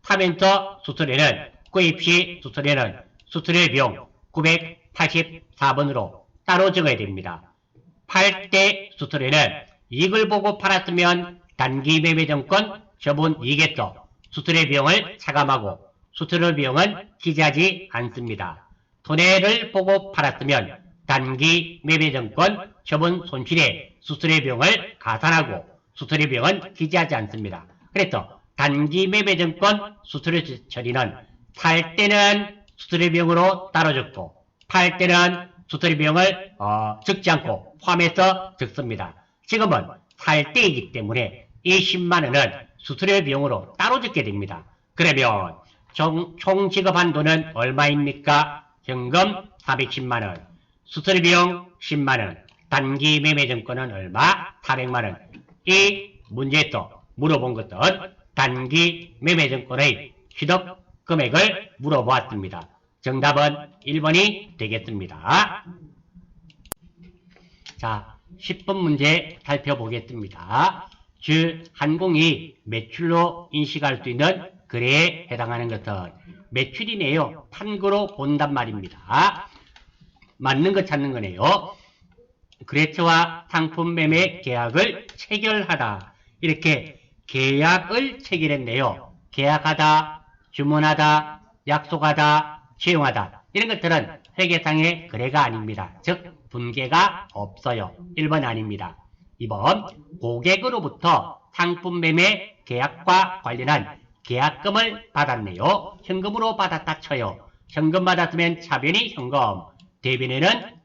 사면서 수수료는 구입시 수수료는 수수료 비용 984번으로 따로 적어야 됩니다. 팔 때 수수료는 이익을 보고 팔았으면 단기 매매증권 처분이겠죠. 수수료 비용을 차감하고 수수료 비용은 기재하지 않습니다. 손해를 보고 팔았으면 단기 매매증권 처분 손실에 수수료 비용을 가산하고 수수료 비용은 기재하지 않습니다. 그래서 단기 매매증권 수수료 처리는 살 때는 수수료 비용으로 따로 적고 팔 때는 수수료 비용을 적지 않고 포함해서 적습니다. 지금은 살 때이기 때문에 이 10만원은 수수료 비용으로 따로 적게 됩니다. 그러면 총 지급한 돈은 얼마입니까? 현금 410만원, 수수료 비용 10만원, 단기 매매증권은 얼마? 400만원. 이 문제에서 물어본 것은 단기 매매증권의 취득 금액을 물어보았습니다. 정답은 1번이 되겠습니다. 자, 10번 문제 살펴보겠습니다. 즉, 항공이 매출로 인식할 수 있는 거래에 해당하는 것은 매출이네요. 판거로 본단 말입니다. 맞는 거 찾는 거네요. 거래처와 상품 매매 계약을 체결하다. 이렇게 계약을 체결했네요. 계약하다, 주문하다, 약속하다, 채용하다. 이런 것들은 회계상의 거래가 아닙니다. 즉 분계가 없어요. 1번 아닙니다. 2번 고객으로부터 상품 매매 계약과 관련한 계약금을 받았네요. 현금으로 받았다 쳐요. 현금 받았으면 차변이 현금, 대변에는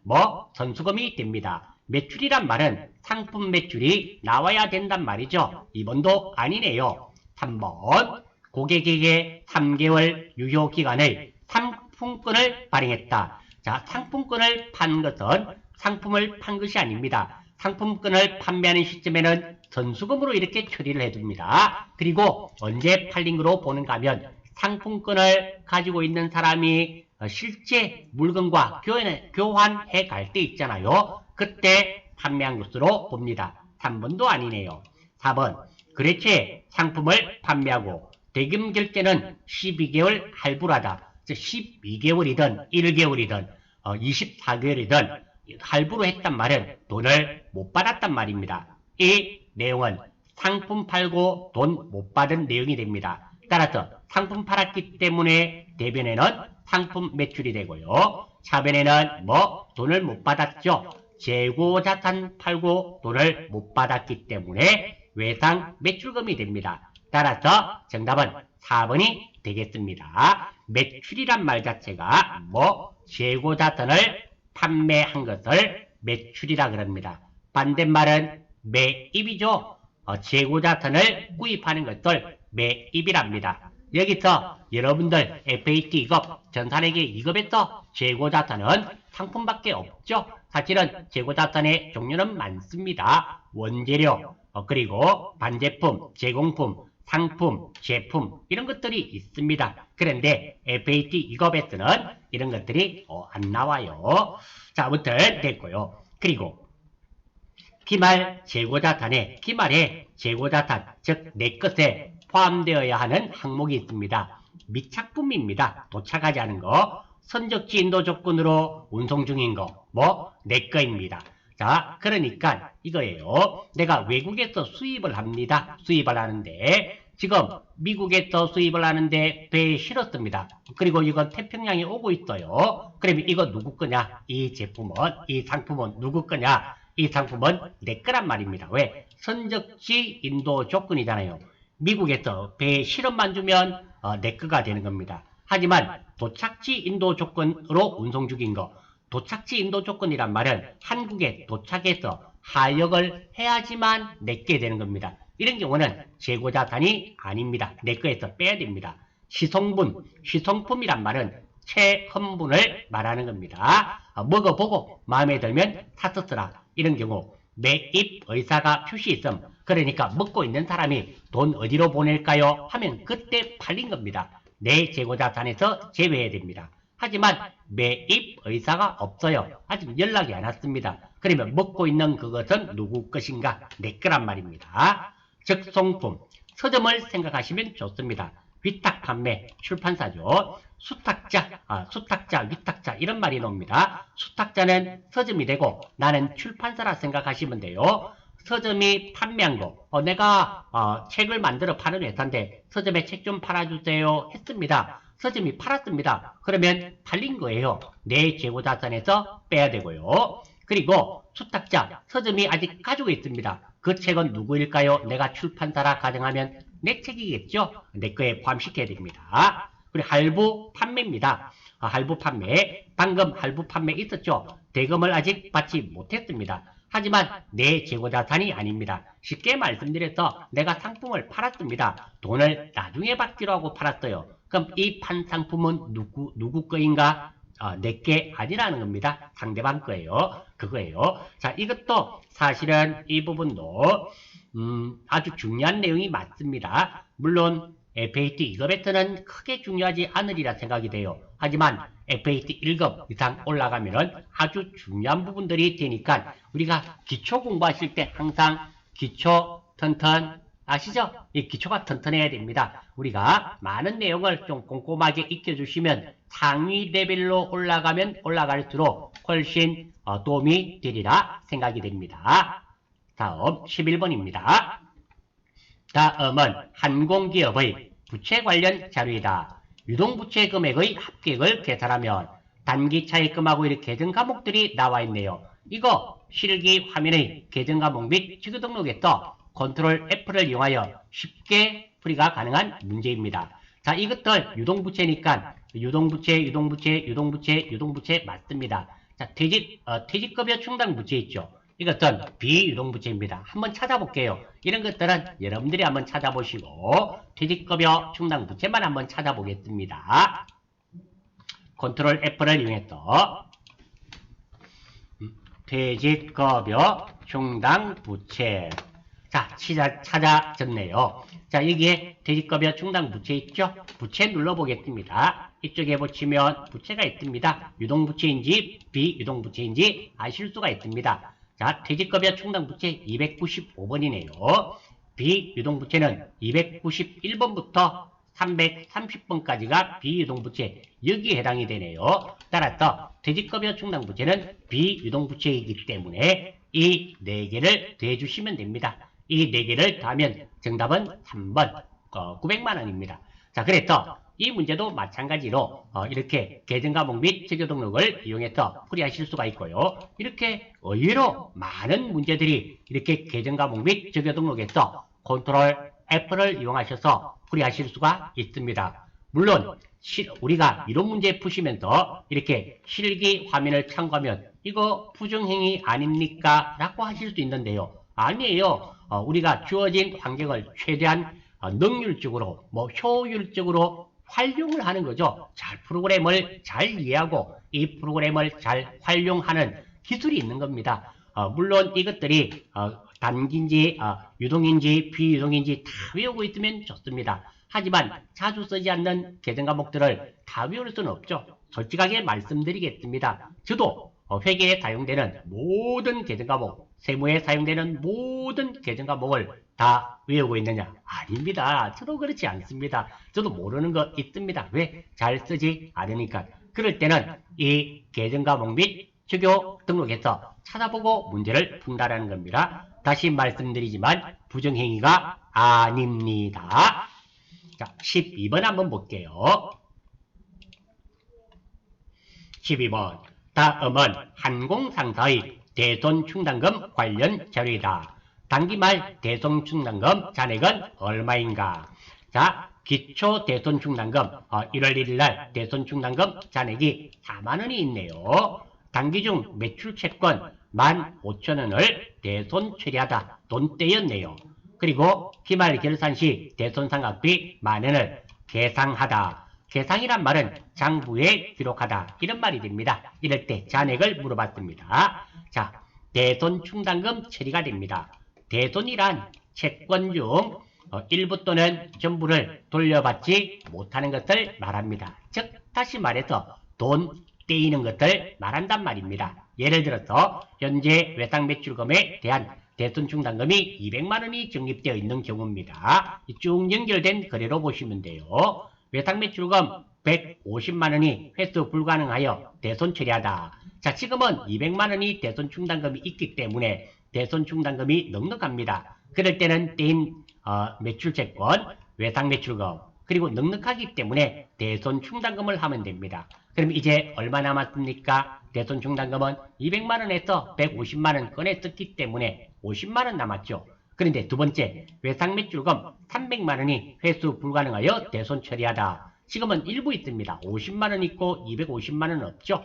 선수금이 됩니다. 매출이란 말은 상품 매출이 나와야 된단 말이죠. 2번도 아니네요. 3번 고객에게 3개월 유효기간의 상품권을 발행했다. 자, 상품권을 판 것은 상품을 판 것이 아닙니다. 상품권을 판매하는 시점에는 선수금으로 이렇게 처리를 해둡니다. 그리고 언제 팔린 거로 보는가 하면 상품권을 가지고 있는 사람이 실제 물건과 교환해 갈 때 있잖아요. 그때 판매한 것으로 봅니다. 3번도 아니네요. 4번 거래처에 상품을 판매하고 대금 결제는 12개월 할부를 하다. 즉 12개월이든 1개월이든 24개월이든 할부로 했단 말은 돈을 못 받았단 말입니다. 이 내용은 상품 팔고 돈 못 받은 내용이 됩니다. 따라서 상품 팔았기 때문에 대변에는 상품 매출이 되고요. 차변에는 돈을 못 받았죠. 재고자산 팔고 돈을 못 받았기 때문에 외상 매출금이 됩니다. 따라서 정답은 4번이 되겠습니다. 매출이란 말 자체가 재고자산을 판매한 것을 매출이라 그럽니다. 반대말은 매입이죠. 재고자산을 구입하는 것을 매입이랍니다. 여기서 여러분들 FAT 2급, 전산회계 2급에서 재고자산은 상품밖에 없죠. 사실은 재고자산의 종류는 많습니다. 원재료, 그리고 반제품, 제공품, 상품, 제품 이런 것들이 있습니다. 그런데 FAT 2급에서는 이런 것들이 안 나와요. 자, 아무튼 됐고요. 그리고 기말 재고자산에 기말에 재고자산, 즉 내 것에 포함되어야 하는 항목이 있습니다. 미착품입니다. 도착하지 않은 거, 선적지 인도 조건으로 운송 중인 거, 내 거입니다. 자, 그러니까 이거예요. 내가 외국에서 수입을 합니다. 수입을 하는데 지금 미국에서 수입을 하는데 배에 실었습니다. 그리고 이건 태평양에 오고 있어요. 그러면 이거 누구 거냐? 이 제품은, 이 상품은 누구 거냐? 이 상품은 내 거란 말입니다. 왜? 선적지 인도 조건이잖아요. 미국에서 배에 실험만 주면 내 거가 되는 겁니다. 하지만 도착지 인도 조건으로 운송 중인 거, 도착지 인도 조건이란 말은 한국에 도착해서 하역을 해야지만 내게 되는 겁니다. 이런 경우는 재고자산이 아닙니다. 내 거에서 빼야 됩니다. 시송분, 시송품이란 말은 체험분을 말하는 겁니다. 먹어보고 마음에 들면 사서 쓰라. 이런 경우 매입 의사가 표시 있음. 그러니까 먹고 있는 사람이 돈 어디로 보낼까요? 하면 그때 팔린 겁니다. 내 재고자산에서 제외해야 됩니다. 하지만 매입 의사가 없어요. 아직 연락이 안 왔습니다. 그러면 먹고 있는 그것은 누구 것인가? 내 거란 말입니다. 적송품, 서점을 생각하시면 좋습니다. 위탁 판매, 출판사죠. 수탁자, 위탁자 이런 말이 나옵니다. 수탁자는 서점이 되고 나는 출판사라 생각하시면 돼요. 서점이 판매한 거, 내가 책을 만들어 파는 회사인데 서점에 책 좀 팔아주세요 했습니다. 서점이 팔았습니다. 그러면 팔린 거예요. 내 재고자산에서 빼야 되고요. 그리고 수탁자, 서점이 아직 가지고 있습니다. 그 책은 누구일까요? 내가 출판사라 가정하면 내 책이겠죠? 내 거에 포함시켜야 됩니다. 그리고 할부 판매입니다. 할부 판매, 방금 할부 판매 있었죠? 대금을 아직 받지 못했습니다. 하지만 내 재고자산이 아닙니다. 쉽게 말씀드려서 내가 상품을 팔았습니다. 돈을 나중에 받기로 하고 팔았어요. 그럼 이 판 상품은 누구 거인가? 내게 아니라는 겁니다. 상대방 거예요. 그거예요. 자, 이것도 사실은 이 부분도 아주 중요한 내용이 맞습니다. 물론 FAT 2급에서는 크게 중요하지 않으리라 생각이 돼요. 하지만 FAT 1급 이상 올라가면은 아주 중요한 부분들이 되니까 우리가 기초 공부하실 때 항상 기초 튼튼 아시죠? 이 기초가 튼튼해야 됩니다. 우리가 많은 내용을 좀 꼼꼼하게 익혀주시면 상위 레벨로 올라가면 올라갈수록 훨씬 도움이 되리라 생각이 됩니다. 다음 11번입니다. 다음은 한공기업의 부채 관련 자료이다. 유동부채 금액의 합계액을 계산하면 단기차입금하고 이렇게 계정 과목들이 나와 있네요. 이거 실기 화면의 계정 과목 및 주교 등록에서 컨트롤 F를 이용하여 쉽게 풀이가 가능한 문제입니다. 자, 이것들 유동부채니까 유동부채 맞습니다. 자, 퇴직급여 충당부채 있죠. 이것은 비유동부채입니다. 한번 찾아볼게요. 이런 것들은 여러분들이 한번 찾아보시고 퇴직급여 충당부채만 한번 찾아보겠습니다. 컨트롤 F를 이용해서 퇴직급여 충당부채. 자, 찾아졌네요. 자, 여기에 퇴직급여 충당부채 있죠? 부채 눌러보겠습니다. 이쪽에 보시면 부채가 있습니다. 유동부채인지 비유동부채인지 아실 수가 있습니다. 자, 퇴직급여 충당부채 295번이네요. 비유동부채는 291번부터 330번까지가 비유동부채, 여기에 해당이 되네요. 따라서 퇴직급여 충당부채는 비유동부채이기 때문에 이 4개를 더해주시면 됩니다. 이 4개를 더하면 정답은 3번 900만원입니다. 자, 그래서 이 문제도 마찬가지로 이렇게 계정과목 및 주교 등록을 이용해서 풀이하실 수가 있고요. 이렇게 의외로 많은 문제들이 이렇게 계정과목 및 주교 등록에서 컨트롤 F를 이용하셔서 풀이하실 수가 있습니다. 물론 우리가 이런 문제 푸시면서 이렇게 실기 화면을 참고하면 이거 부정행위 아닙니까? 라고 하실 수 있는데요. 아니에요. 우리가 주어진 환경을 최대한 능률적으로 효율적으로 활용을 하는 거죠. 프로그램을 잘 이해하고 이 프로그램을 잘 활용하는 기술이 있는 겁니다. 물론 이것들이 단기인지 유동인지 비유동인지 다 외우고 있으면 좋습니다. 하지만 자주 쓰지 않는 계정 과목들을 다 외울 수는 없죠. 솔직하게 말씀드리겠습니다. 저도 회계에 사용되는 모든 계정 과목, 세무에 사용되는 모든 계정 과목을 다 외우고 있느냐? 아닙니다. 저도 그렇지 않습니다. 저도 모르는 거 있습니다. 왜? 잘 쓰지 않으니까. 그럴 때는 이 계정 과목 및 주교 등록해서 찾아보고 문제를 푼다라는 겁니다. 다시 말씀드리지만 부정행위가 아닙니다. 자, 12번 한번 볼게요. 12번. 다음은 항공상사의 대손충당금 관련 자료이다. 단기말 대손충당금 잔액은 얼마인가? 자, 기초 대손충당금 1월 1일날 대손충당금 잔액이 4만원이 있네요. 단기중 매출채권 15,000원을 대손 처리하다 돈떼였네요. 그리고 기말 결산시 대손상각비 만원을 계상하다. 계상이란 말은 장부에 기록하다 이런 말이 됩니다. 이럴 때 잔액을 물어봤습니다. 자, 대손 충당금 처리가 됩니다. 대손이란 채권 중 일부 또는 전부를 돌려받지 못하는 것을 말합니다. 즉 다시 말해서 돈 떼이는 것을 말한단 말입니다. 예를 들어서 현재 외상매출금에 대한 대손 충당금이 200만원이 적립되어 있는 경우입니다. 쭉 연결된 거래로 보시면 돼요. 외상매출금 150만원이 회수 불가능하여 대손 처리하다. 자, 지금은 200만원이 대손 충당금이 있기 때문에 대손 충당금이 넉넉합니다. 그럴 때는 떼인 매출채권, 외상매출금, 그리고 넉넉하기 때문에 대손 충당금을 하면 됩니다. 그럼 이제 얼마 남았습니까? 대손 충당금은 200만원에서 150만원 꺼냈었기 때문에 50만원 남았죠. 그런데 두 번째, 외상매출금 300만원이 회수 불가능하여 대손 처리하다. 지금은 일부 있습니다. 50만원 있고 250만원 없죠.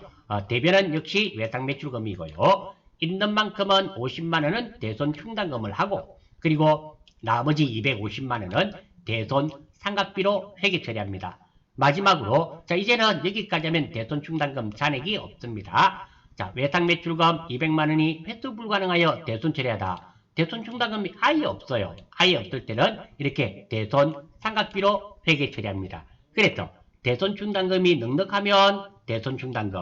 대변은 역시 외상매출금이고요. 있는 만큼은 50만원은 대손 충당금을 하고, 그리고 나머지 250만원은 대손 상각비로 회계 처리합니다. 마지막으로, 자, 이제는 여기까지 하면 대손 충당금 잔액이 없습니다. 자, 외상매출금 200만원이 회수 불가능하여 대손 처리하다. 대손 충당금이 아예 없어요. 아예 없을 때는 이렇게 대손 상각비로 회계 처리합니다. 그래서 대손 충당금이 넉넉하면 대손 충당금,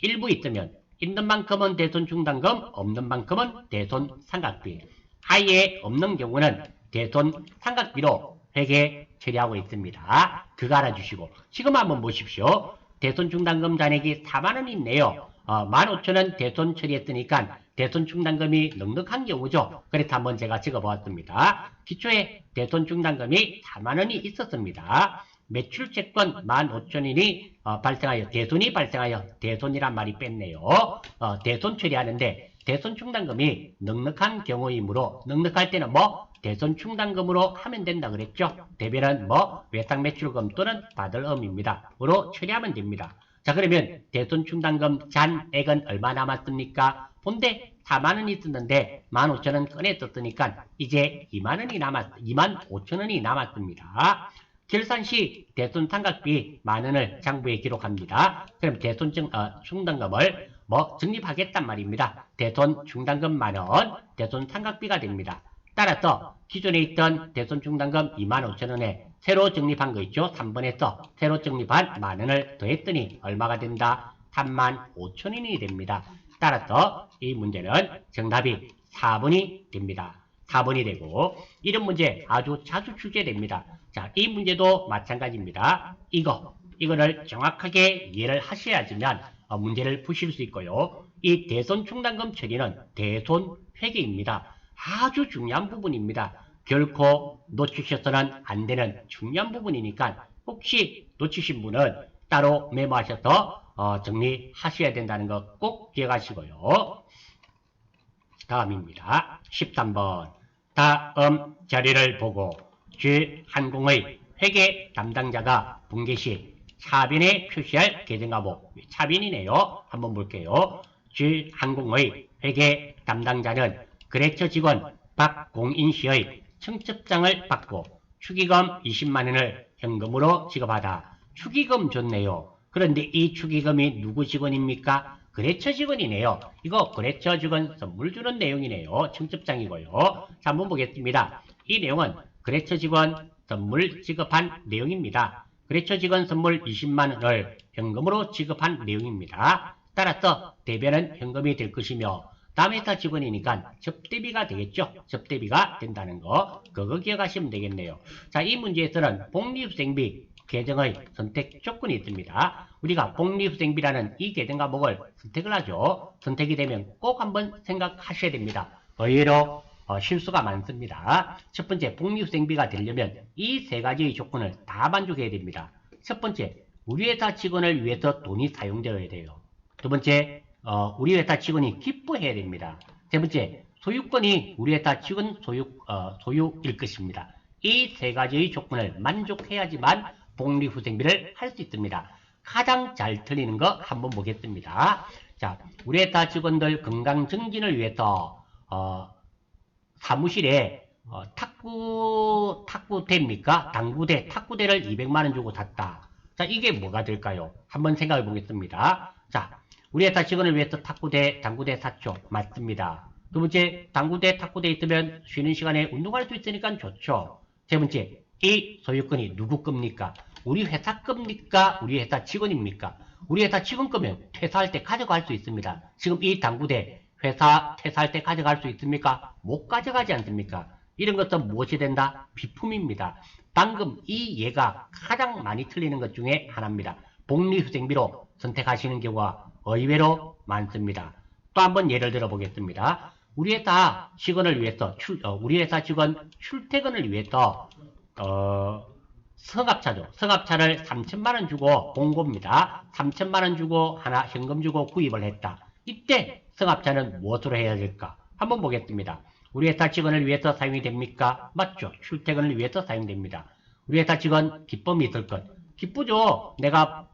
일부 있으면 있는 만큼은 대손 충당금, 없는 만큼은 대손 상각비. 아예 없는 경우는 대손 상각비로 회계 처리하고 있습니다. 그거 알아주시고. 지금 한번 보십시오. 대손 충당금 잔액이 4만원 있네요. 15,000원 대손 처리했으니까 대손 충당금이 넉넉한 경우죠. 그래서 한번 제가 적어보았습니다. 기초에 대손 충당금이 4만원이 있었습니다. 매출채권 15,000원이 발생하여 대손이 발생하여 대손이란 말이 뺐네요. 대손 처리하는데 대손 충당금이 넉넉한 경우이므로 넉넉할 때는 뭐 대손 충당금으로 하면 된다 그랬죠. 대변은 뭐 외상매출금 또는 받을음입니다. 으로 처리하면 됩니다. 자, 그러면 대손 충당금 잔액은 얼마 남았습니까? 본대 4만원 있었는데 15,000원 꺼냈었으니까 이제 25,000원이 남았습니다. 결산 시 대손 상각비 만원을 장부에 기록합니다. 그럼 대손 충당금을 적립하겠단 말입니다. 대손 충당금 만원, 대손 상각비가 됩니다. 따라서 기존에 있던 대손 충당금 25,000원에 새로 적립한 거 있죠? 3번에서 새로 적립한 만원을 더했더니 얼마가 된다? 35,000원이 됩니다. 따라서 이 문제는 정답이 4번이 됩니다. 4번이 되고, 이런 문제 아주 자주 출제됩니다. 자, 이 문제도 마찬가지입니다. 이거를 정확하게 이해를 하셔야지만 문제를 푸실 수 있고요. 이 대손 충당금 처리는 대손 회계입니다. 아주 중요한 부분입니다. 결코 놓치셔서는 안 되는 중요한 부분이니까 혹시 놓치신 분은 따로 메모하셔서 정리하셔야 된다는 거 꼭 기억하시고요. 다음입니다. 13번. 다음 자료를 보고 주한공의 회계 담당자가 분계 시 차변에 표시할 계정과목. 차변이네요. 한번 볼게요. 주한공의 회계 담당자는 거래처 직원 박공인 씨의 청첩장을 받고 축의금 20만원을 현금으로 지급하다. 축의금 좋네요. 그런데 이 축의금이 누구 직원입니까? 거래처 직원이네요. 이거 거래처 직원 선물 주는 내용이네요. 청첩장이고요. 자, 한번 보겠습니다. 이 내용은 거래처 직원 선물 지급한 내용입니다. 거래처 직원 선물 20만원을 현금으로 지급한 내용입니다. 따라서 대변은 현금이 될 것이며 다음 회사 직원이니까 접대비가 되겠죠. 접대비가 된다는 거 그거 기억하시면 되겠네요. 자, 이 문제에서는 복리후생비 계정의 선택 조건이 있습니다. 우리가 복리후생비라는 이 계정 과목을 선택을 하죠. 선택이 되면 꼭 한번 생각하셔야 됩니다. 의외로 실수가 많습니다. 첫 번째, 복리후생비가 되려면 이 세 가지의 조건을 다 만족해야 됩니다. 첫 번째, 우리 회사 직원을 위해서 돈이 사용되어야 돼요. 두 번째, 우리 회사 직원이 기뻐해야 됩니다. 세 번째, 소유권이 우리 회사 직원 소유일 것입니다. 이 세 가지의 조건을 만족해야지만 복리후생비를 할 수 있습니다. 가장 잘 틀리는 거 한번 보겠습니다. 자, 우리 회사 직원들 건강 증진을 위해서 사무실에 탁구대입니까? 당구대, 탁구대를 200만원 주고 샀다. 자, 이게 뭐가 될까요? 한번 생각해 보겠습니다. 자, 우리 회사 직원을 위해서 탁구대, 당구대 샀죠. 맞습니다. 두 번째, 당구대, 탁구대 있으면 쉬는 시간에 운동할 수 있으니까 좋죠. 세 번째, 이 소유권이 누구 겁니까? 우리 회사 겁니까? 우리 회사 직원입니까? 우리 회사 직원 거면 퇴사할 때 가져갈 수 있습니다. 지금 이 당구대 회사 퇴사할 때 가져갈 수 있습니까? 못 가져가지 않습니까? 이런 것은 무엇이 된다? 비품입니다. 방금 이 예가 가장 많이 틀리는 것 중에 하나입니다. 복리후생비로 선택하시는 경우가 의외로 많습니다. 또 한번 예를 들어 보겠습니다. 우리 회사 직원을 위해서 우리 회사 직원 출퇴근을 위해서 승합차죠. 승합차를 3천만 원 주고 공고입니다. 3천만 원 주고 하나 현금 주고 구입을 했다. 이때 승합차는 무엇으로 해야 될까? 한번 보겠습니다. 우리 회사 직원을 위해서 사용이 됩니까? 맞죠. 출퇴근을 위해서 사용됩니다. 우리 회사 직원 기쁨이 있을 것. 기쁘죠. 내가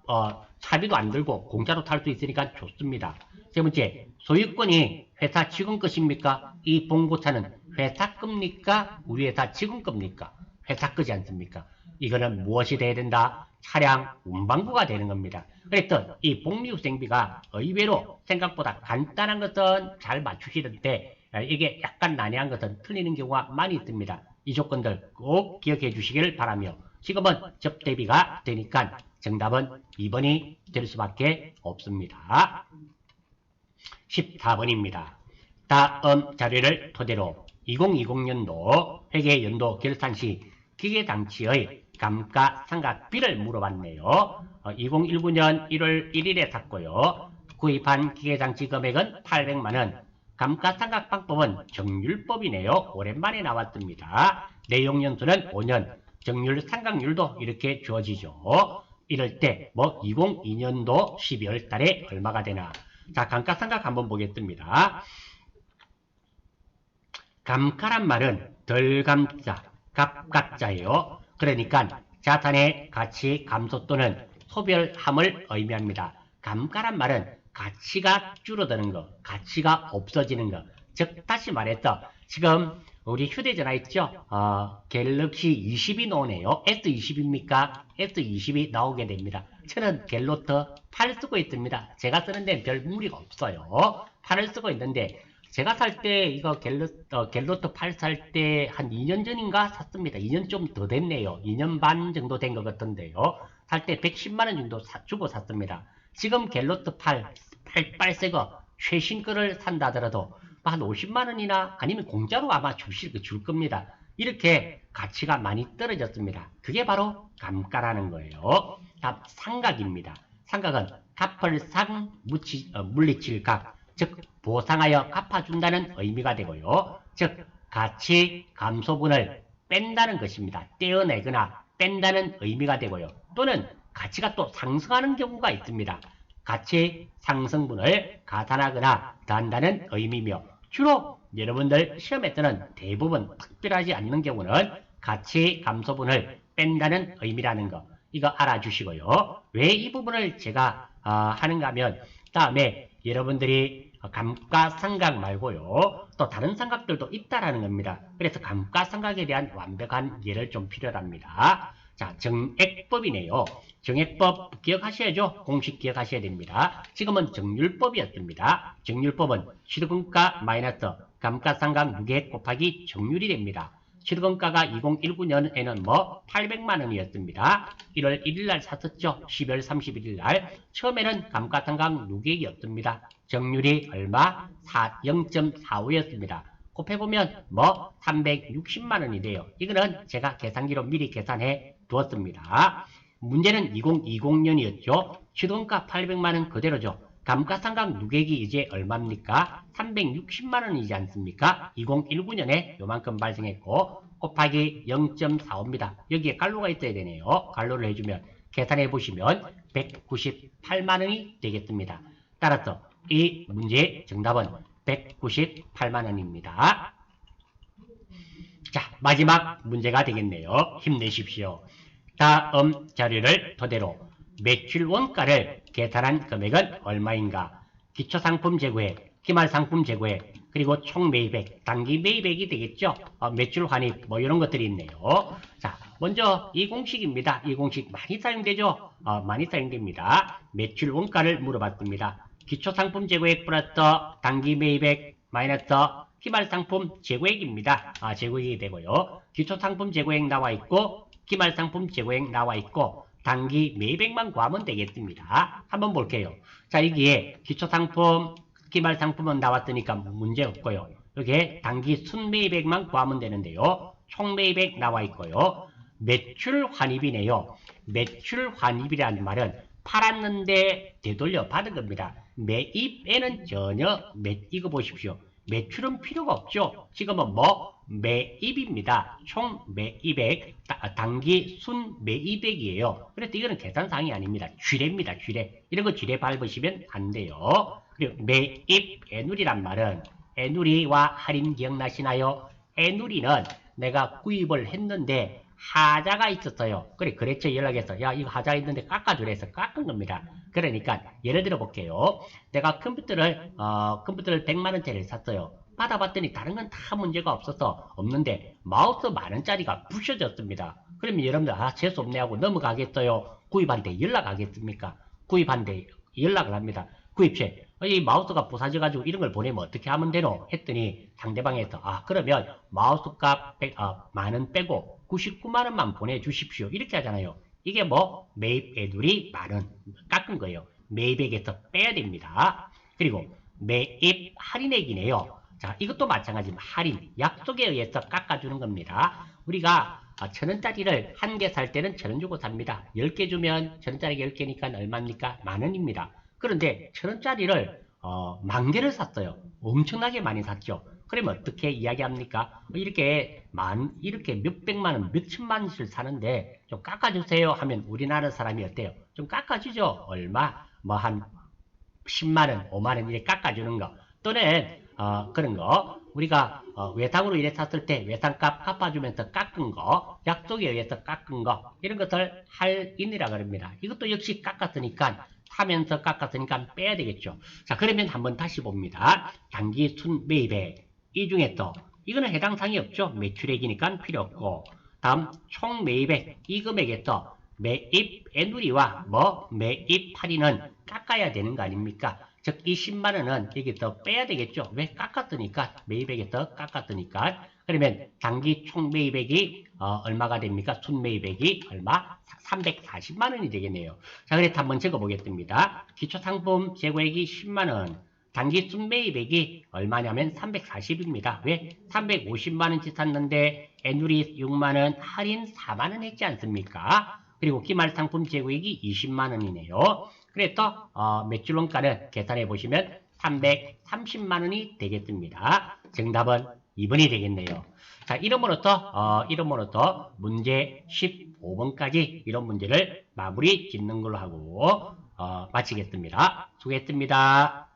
차비도 안 들고 공짜로 탈 수 있으니까 좋습니다. 세 번째, 소유권이 회사 직원 것입니까? 이 봉고차는 회사 겁니까? 우리 회사 직원 겁니까? 회사 거지 않습니까? 이거는 무엇이 돼야 된다? 차량 운반구가 되는 겁니다. 그랬던 이 복리후생비가 의외로 생각보다 간단한 것은 잘 맞추시는데 이게 약간 난해한 것은 틀리는 경우가 많이 있습니다. 이 조건들 꼭 기억해 주시길 바라며 지금은 접대비가 되니까 정답은 2번이 될 수밖에 없습니다. 14번입니다. 다음 자료를 토대로 2020년도 회계연도 결산 시 기계장치의 감가상각비를 물어봤네요. 2019년 1월 1일에 샀고요. 구입한 기계장치 금액은 800만원. 감가상각 방법은 정률법이네요. 오랜만에 나왔습니다. 내용연수는 5년, 정률 상각률도 이렇게 주어지죠. 이럴 때 2002년도 12월 달에 얼마가 되나. 자, 감가상각 한번 보겠습니다. 감가란 말은 덜 감자, 값가짜예요. 그러니까 자산의 가치 감소 또는 소멸함을 의미합니다. 감가란 말은 가치가 줄어드는 거, 가치가 없어지는 거. 즉 다시 말해서 지금 우리 휴대전화 있죠? 갤럭시 20이 나오네요. S20입니까? S20이 나오게 됩니다. 저는 갤로트 8 쓰고 있습니다. 제가 쓰는 데는 별 무리가 없어요. 8을 쓰고 있는데 제가 살 때 이거 갤로트 8 살 때 한 2년 전인가 샀습니다. 2년 좀 더 됐네요. 2년 반 정도 된 것 같은데요. 살 때 110만원 정도 주고 샀습니다. 지금 갤로트 8 빨새거 최신 거를 산다 하더라도 한 50만원이나 아니면 공짜로 아마 줄 겁니다. 이렇게 가치가 많이 떨어졌습니다. 그게 바로 감가라는 거예요. 다음 상각입니다. 상각은 갚을상 물리칠각, 즉 보상하여 갚아준다는 의미가 되고요. 즉 가치 감소분을 뺀다는 것입니다. 떼어내거나 뺀다는 의미가 되고요. 또는 가치가 또 상승하는 경우가 있습니다. 가치 상승분을 가산하거나 더한다는 의미며 주로 여러분들 시험에서는 대부분 특별하지 않는 경우는 가치 감소분을 뺀다는 의미라는 거 이거 알아주시고요. 왜 이 부분을 제가 하는가 하면 다음에 여러분들이 감가상각 말고요. 또 다른 상각들도 있다라는 겁니다. 그래서 감가상각에 대한 완벽한 예를 좀 필요합니다. 자, 정액법이네요. 정액법 기억하셔야죠. 공식 기억하셔야 됩니다. 지금은 정률법이었습니다. 정률법은 시드금가 마이너스 감가상각 누계 곱하기 정률이 됩니다. 시드금가가 2019년에는 800만원이었습니다. 1월 1일날 샀었죠. 12월 31일날. 처음에는 감가상각 누계였습니다. 정률이 얼마? 0.45였습니다. 곱해보면 360만원이 돼요. 이거는 제가 계산기로 미리 계산해 두었습니다. 문제는 2020년이었죠. 시드금가 800만원 그대로죠. 감가상각 누계액이 이제 얼마입니까? 360만원이지 않습니까? 2019년에 요만큼 발생했고 곱하기 0.45입니다. 여기에 갈로가 있어야 되네요. 갈로를 해주면 계산해 보시면 198만원이 되겠습니다. 따라서 이 문제의 정답은 198만원입니다. 자, 마지막 문제가 되겠네요. 힘내십시오. 다음 자료를 토대로 매출 원가를 계산한 금액은 얼마인가? 기초상품 재고액, 기말상품 재고액, 그리고 총매입액, 단기 매입액이 되겠죠? 매출 환입, 이런 것들이 있네요. 자, 먼저 이 공식입니다. 이 공식 많이 사용되죠? 많이 사용됩니다. 매출 원가를 물어봤습니다. 기초상품 재고액 플러스 단기 매입액 마이너스 기말상품 재고액입니다. 재고액이 되고요. 기초상품 재고액 나와 있고 기말상품 재고액 나와 있고 단기 매입액만 구하면 되겠습니다. 한번 볼게요. 자, 여기에 기초상품, 기말상품은 나왔으니까 문제 없고요. 여기에 단기 순매입액만 구하면 되는데요. 총매입액 나와 있고요. 매출 환입이네요. 매출 환입이라는 말은 팔았는데 되돌려 받은 겁니다. 매입에는 전혀 이거 보십시오. 매출은 필요가 없죠. 지금은 뭐 매입입니다. 총 매입액, 단기 순 매입액이에요. 그래서 이거는 계산상이 아닙니다. 쥐레입니다. 쥐레. 이런 거 쥐레 밟으시면 안 돼요. 그리고 매입 애누리란 말은 애누리와 할인 기억나시나요? 애누리는 내가 구입을 했는데 하자가 있었어요. 그래, 거래처에 연락해서 야, 이거 하자가 있는데 깎아주라 해서 깎은 겁니다. 그러니까 예를 들어 볼게요. 내가 컴퓨터를 100만 원짜리를 샀어요. 받아봤더니 다른 건 다 문제가 없는데 마우스 만 원짜리가 부셔졌습니다. 그러면 여러분들 재수 없네 하고 넘어가겠어요? 구입한데 연락하겠습니까? 구입한데 연락을 합니다. 구입처에 이 마우스가 부서져가지고 이런 걸 보내면 어떻게 하면 되노? 했더니 상대방에서 그러면 마우스 값 10,000원 빼고 99만 원만 보내주십시오. 이렇게 하잖아요. 이게 뭐 매입 애들이 만원 깎은 거예요. 매입액에서 빼야 됩니다. 그리고 매입 할인액이네요. 자, 이것도 마찬가지입니다. 할인, 약속에 의해서 깎아주는 겁니다. 우리가 1,000원짜리를 한 개 살 때는 1,000원 주고 삽니다. 10개 주면 1,000원짜리가 10개니까 얼마입니까? 만원입니다. 그런데 1,000원짜리를 10,000개를 샀어요. 엄청나게 많이 샀죠. 그러면 어떻게 이야기합니까? 이렇게 몇백만 원, 몇천만 원씩 사는데 좀 깎아주세요 하면 우리나라 사람이 어때요? 좀 깎아주죠. 얼마? 뭐 한 10만 원, 5만 원 이렇게 깎아주는 거. 또는 그런 거 우리가 외상으로 이래 샀을 때 외상값 갚아주면서 깎은 거, 약속에 의해서 깎은 거 이런 것을 할인이라 그럽니다. 이것도 역시 깎았으니까 사면서 깎았으니까 빼야 되겠죠. 자, 그러면 한번 다시 봅니다. 단기 순 매입액 이 중에서 이거는 해당 사항이 없죠. 매출액이니까 필요 없고, 다음 총 매입액 이 금액에서 매입 애누리와 매입 할인은 깎아야 되는 거 아닙니까? 즉, 이 10만 원은 여기서 빼야 되겠죠. 왜? 깎았으니까. 매입액에서 깎았으니까. 그러면 단기 총 매입액이 얼마가 됩니까? 순 매입액이 얼마? 340만 원이 되겠네요. 자, 그래서 한번 적어보겠습니다. 기초상품 재고액이 10만 원. 단기 순 매입액이 얼마냐면 340입니다. 왜? 350만 원치 샀는데 애누리 6만 원, 할인 4만 원 했지 않습니까? 그리고 기말상품 재고액이 20만 원이네요. 그래서 매출원가는 계산해 보시면 330만 원이 되겠습니다. 정답은 2번이 되겠네요. 자, 이름으로써 문제 15번까지 이런 문제를 마무리 짓는 걸로 하고 마치겠습니다. 수고했습니다.